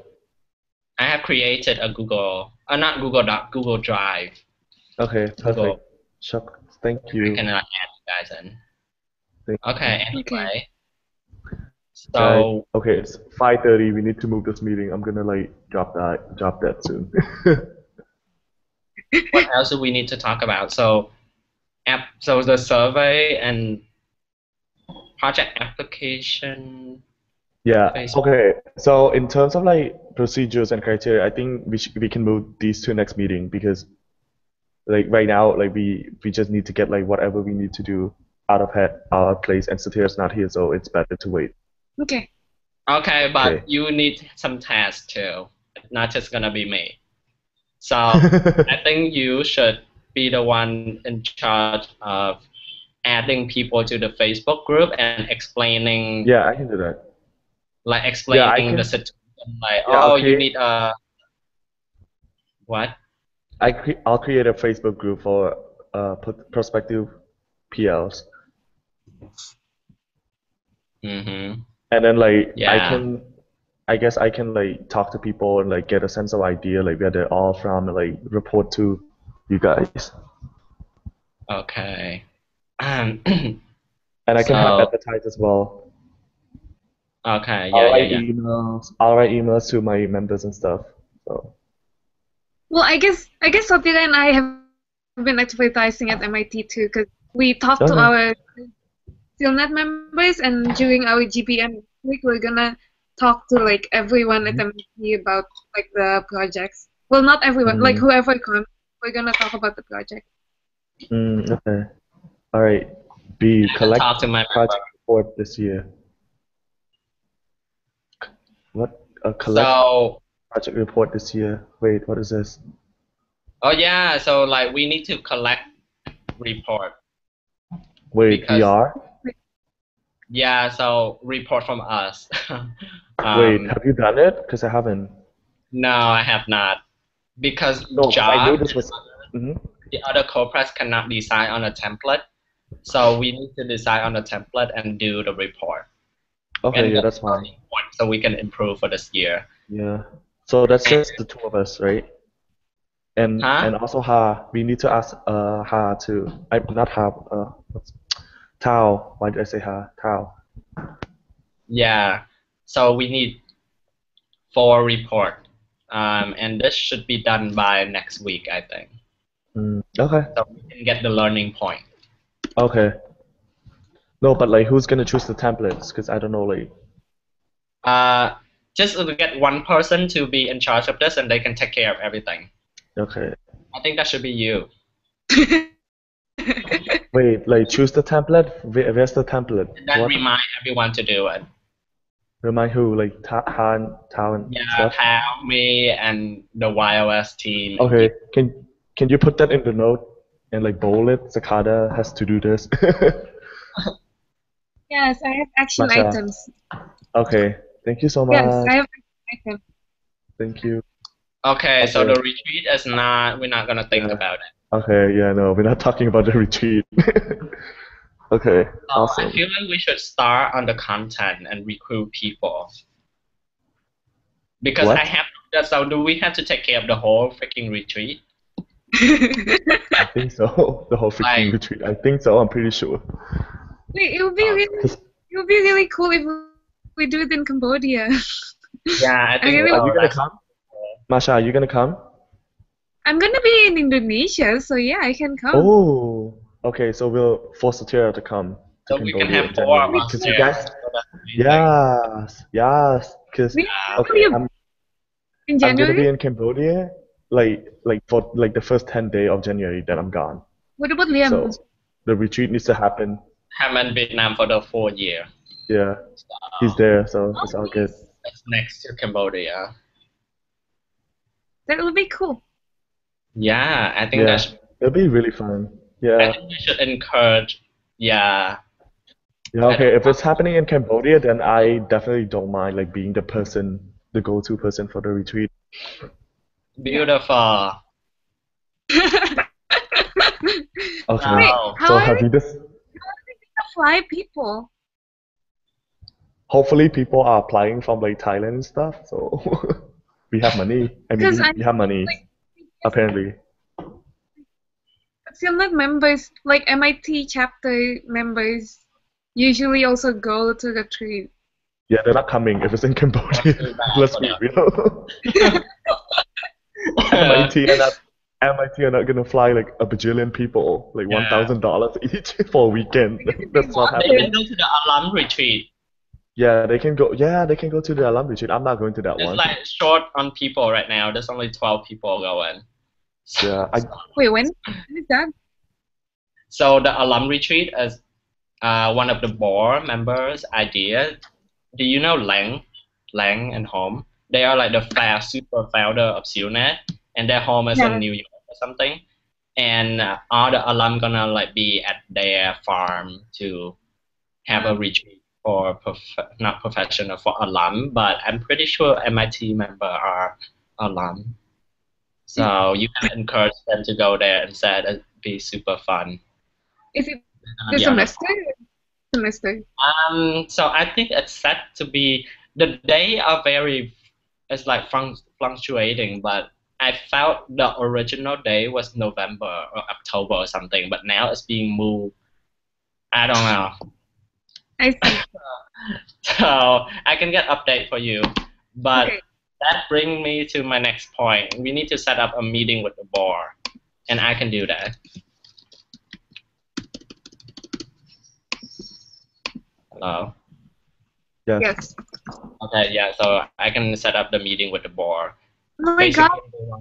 I have created a Google, not Google Doc, Google Drive. Okay, perfect. Google. Chuck, thank I you. can add you guys in. Thank Okay. you. Anyway. Guys, So okay, it's 5:30. We need to move this meeting. I'm gonna like drop that soon. what else do we need to talk about? So the survey and project application. Yeah. Facebook. Okay. So in terms of like procedures and criteria, I think we can move these to next meeting because like right now like we just need to get like whatever we need to do out of our place, and Sathira's not here, so it's better to wait. Okay. Okay, but Okay. you need some tasks too. It's not just gonna be me. So I think you should be the one in charge of adding people to the Facebook group and explaining, Yeah, I can do that. like explaining can- the situation. Like, Yeah, oh, okay. you need a what? I'll create a Facebook group for prospective PLs, Mm-hmm. and then like Yeah. I guess I can like talk to people and like get a sense of idea like where they're all from and like report to you guys. Okay. And I can have So- advertise as well. Okay. I'll write Yeah. emails. I'll write emails to my members and stuff. So Well, I guess Sophia and I have been advertising at MIT too, because we talked to Okay. our SealNet members, and during our GPM week, we're gonna talk to like everyone at MIT about like the projects. Well, not everyone, like whoever comes, we're gonna talk about the project. okay. All right. B, I can collect talk to my project report this year. What? Collect So, project report this year. Wait, what is this? oh yeah, so like we need to collect report. Wait, Because- VR? Yeah, so report from us. Wait, have you done it? Because I haven't. No, I have not. Because No, 'cause I knew John, this was. Mhm. the other co-press cannot decide on a template. So we need to decide on a template and do the report. Okay, And yeah, that's fine. So we can improve for this year. Yeah. So that's just the two of us, right? And Huh? and also Ha. We need to ask Ha too. Not Ha. What's Tao? Why did I say Ha? Tao. Yeah. So we need 4 report. And this should be done by next week, I think. Okay. So we can get the learning point. Okay. No, but like, who's gonna choose the templates? Because I don't know, like. Just to get one person to be in charge of this and they can take care of everything. Okay. I think that should be you. Wait, like choose the template. Where's the template? And then What? remind everyone to do it. Remind who? Like Han, Tao, and Yeah, stuff. Pal, me, and the YOS team. And Okay. Can you put that in the note and like bold it? Sakata has to do this. Yes, I have action Masha. items. Okay. Thank you so Yes, much. I have action items. Thank you. Okay, so Okay. the retreat is not. We're not gonna think Yeah. about it. Okay. Yeah. No, we're not talking about the retreat. Okay. So I Awesome. feel like we should start on the content and recruit people. Because What? I have. So do we have to take care of the whole freaking retreat? I think so. The whole freaking Like, retreat. I think so. I'm pretty sure. Wait, it would be really, 'Cause- it would be really cool if we do it in Cambodia. yeah, I think. really- Are you gonna that's- come? Masha, are you gonna come? I'm gonna be in Indonesia, so yeah, I can come. Oh. Okay. So we'll force Satira to come to So we can Cambodia have in 4 of January. us 'Cause there. you guys. So that's amazing. Yes. Because We Yeah. okay, in I'm gonna be January. in Cambodia like for like the first 10 day of January that I'm gone. What about Liam? So the retreat needs to happen. Haven't been Vietnam for the 4 year. Yeah. He's there, so it's all good. It's next to Cambodia. That would be cool. Yeah, I think Yeah. that's. It'll be really fun. I Yeah. think we should encourage. Yeah. Yeah, okay. If it's happening in Cambodia, then I definitely don't mind like being the person, the go-to person for the retreat. Beautiful. Okay. Wait, Wow. how So are have we you just gonna fly people? hopefully people are applying from like Thailand and stuff, so we have money. I mean, Because we have money, apparently. Finland members, like MIT chapter members, usually also go to the trip. Yeah, they're not coming if it's in Cambodia. Too bad Let's for be them. real. MIT are not gonna fly like a bajillion people, like Yeah. $1,000 each for a weekend. That's not They happening. can go to the alum retreat. Yeah, they can go. Yeah, they can go to the alum retreat. I'm not going to that It's one. like short on people right now. There's only 12 people going. Yeah, Wait, when is that? So the alum retreat is one of the board members' idea. Do you know Lang and Home? They are like the super founder of SealNet, and their home is Yeah. in New York or something. And all the alum gonna like be at their farm to have a retreat for not professional, for alum, but I'm pretty sure MIT member are alum. So you can encourage them to go there and say it'd be super fun. Is it Gonna the be on the semester? Semester. So I think it's set to be the day are very, it's like fluctuating, but I felt the original day was November or October or something, but now it's being moved. I don't know. I see. So I can get update for you, but Okay. that brings me to my next point. We need to set up a meeting with the board, and I can do that. Hello. yes. Yes. Okay, yeah. So I can set up the meeting with the board. Oh my God!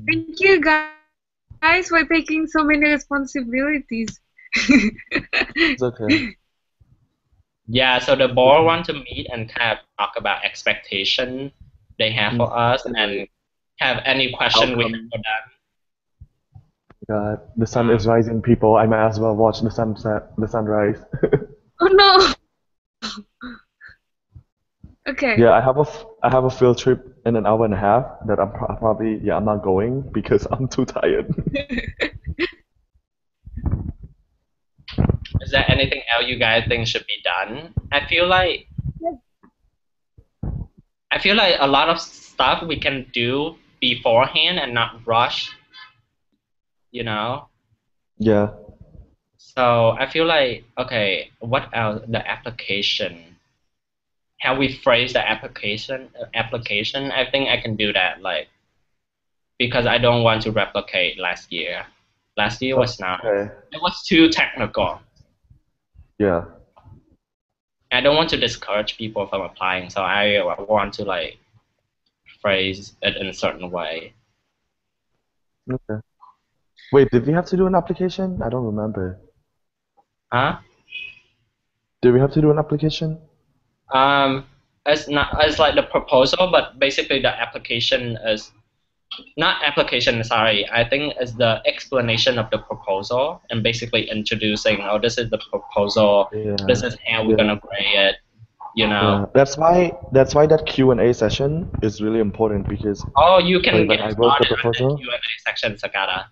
Basically, Thank you guys for taking so many responsibilities. It's okay. yeah, so the board want to meet and kind of talk about expectation they have for us and have any question we have for them. God, the sun is rising, people. I might as well watch the sunset, the sunrise. Oh no! Okay. Yeah, I have a field trip in an hour and a half that I'm probably I'm not going because I'm too tired. Is there anything else you guys think should be done? I feel like a lot of stuff we can do beforehand and not rush. You know? Yeah. So I feel like, okay, what else? The application. How we phrase the application, I think I can do that, like, because I don't want to replicate last year. Last year was not. Okay. It was too technical. Yeah. I don't want to discourage people from applying, so I want to like phrase it in a certain way. Okay. Wait, did we have to do an application? I don't remember. Huh? Did we have to do an application? it's not, it's like the proposal, but basically the application is not application, sorry. I think it's the explanation of the proposal and basically introducing, oh, this is the proposal, Yeah. this is how we're gonna grade it, you know. Yeah. That's why that Q&A session is really important because Oh, you can like, when get I wrote the started on the proposal. Q&A section, Sakata.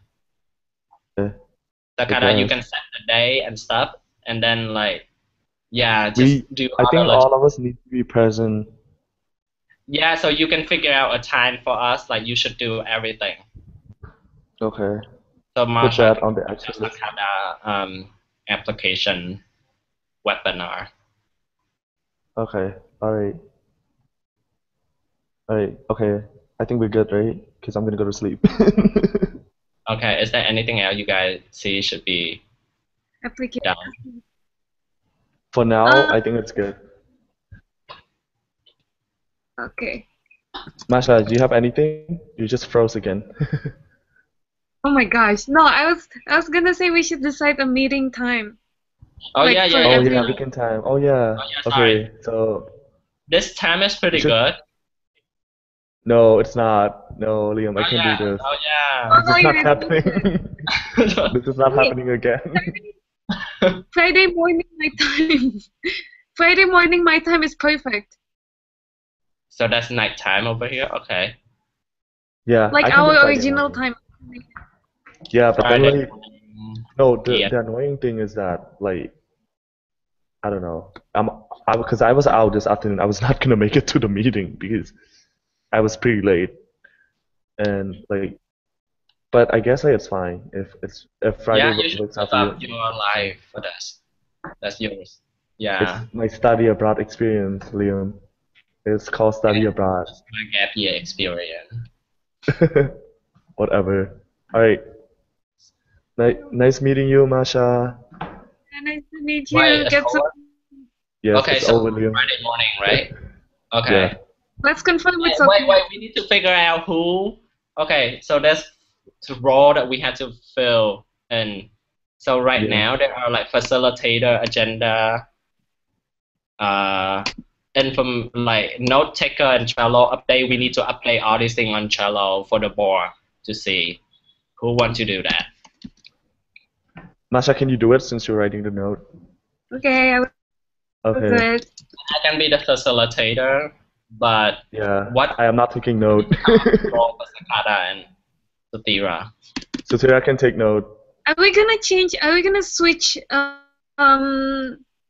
Yeah, Sakata, you guess. can set the day and stuff, and then like, yeah, just we do I think other all of us need to be present. yeah, so you can figure out a time for us, like you should do everything. Okay. So Put Marsha that can on the do action list. Sakata application webinar. Okay. All right. All right. Okay. I think we're good, right? Because I'm gonna go to sleep. Okay, is there anything else you guys see should be Application. done? For now, I think it's good. Okay. Masha, do you have anything? You just froze again. Oh my gosh. No, I was gonna say we should decide a meeting time. Oh Like, yeah, for yeah, Oh every- yeah, weekend time. Oh yeah. Oh, yeah, sorry. Okay. So This time is pretty should- good. no, it's not. No, Liam, I Oh can't yeah, do this. oh yeah. This is Oh, not yeah. happening. This is not Wait. happening again. Friday morning my time. Friday morning my time is perfect. So that's night time over here. Okay. Yeah. Like I can do our Friday original morning. time. Yeah, but then Friday like morning. no, the Yeah. the annoying thing is that like I don't know. Because I was out this afternoon. I was not gonna make it to the meeting because I was pretty late. And like, but I guess like it's fine if Friday Yeah, you should works out set for up you. your live for this. That's yours. Yeah. It's my study abroad experience, Liam. It's called study abroad. My gap year experience. Whatever. All right. Nice meeting you, Masha. Nice to meet you. Wait, it's Get some. over? Yes, Okay, it's so over, Liam. Friday morning, right? Okay. Yeah. Let's confirm with Wait, we need to figure out who. Okay, so that's the role that we have to fill in. So right Yeah. now there are like facilitator, agenda, and from like note taker and Trello update. We need to update all these things on Trello for the board to see who wants to do that. Masha, can you do it since you're writing the note? Okay, I will do Okay. it. I can be the facilitator, but Yeah. what I am not taking note. role for Sakata and Sutira? So Tira can take note. Are we gonna switch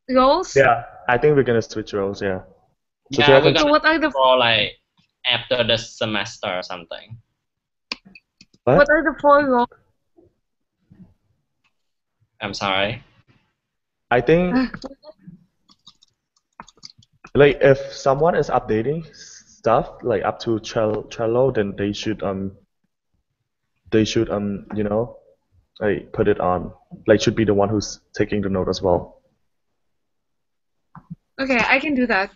roles? Yeah. I think we're gonna switch roles. Yeah. So Yeah, Tira we're can. So gonna what are the for like after the semester or something. what are the 4 roles? I'm sorry. I think like if someone is updating stuff like up to Trello, then they should you know, like put it on. Like should be the one who's taking the note as well. Okay, I can do that.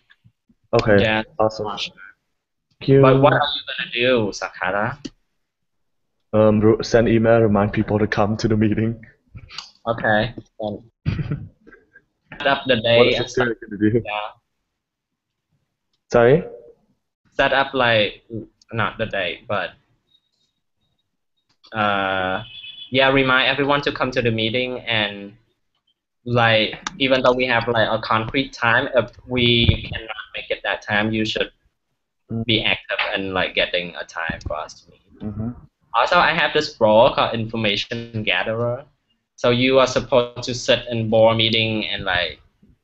Okay. Yeah. Awesome. Thank you. But what are you gonna do, Sakata? Send email, remind people to come to the meeting. Okay. Then set up the What day is and it stuff. gonna do? Yeah. Sorry? Set up like not the day, but yeah, remind everyone to come to the meeting and like even though we have like a concrete time, if we cannot make it that time, you should be active and like getting a time for us to meet. Mm-hmm. Also, I have this role called information gatherer. So you are supposed to sit in board meeting and like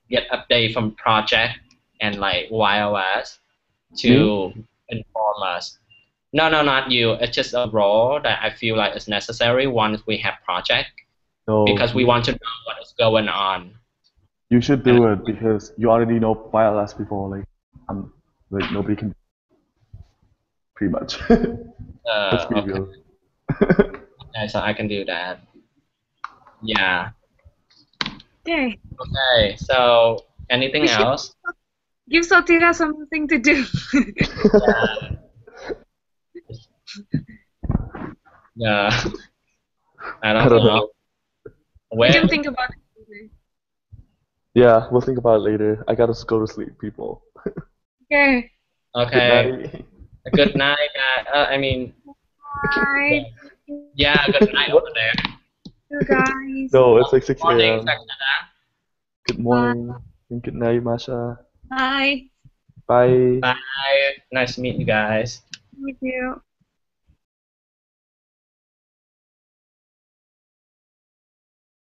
get update from project and like YOS to inform us. No, not you. It's just a role that I feel like is necessary once we have project No, because we want to know what is going on. you should do it because you already know YLS before. Like nobody can. Pretty much. Let's be Okay. real. Okay, so I can do that. Yeah. Okay. Okay. So anything We should- else? Give Sotira something to do. Yeah. I I don't don't know. know. We Where? can think about it later. Yeah, we'll think about it later. I gotta go to sleep, people. Okay. Okay. Good night. Good night, guys. I mean, Bye. yeah, good night What? over there. You guys. No, it's like 6 Morning, a.m. Saksada. Good morning and good night, Masha. Bye. Bye. Bye. Nice to meet you guys. Thank you.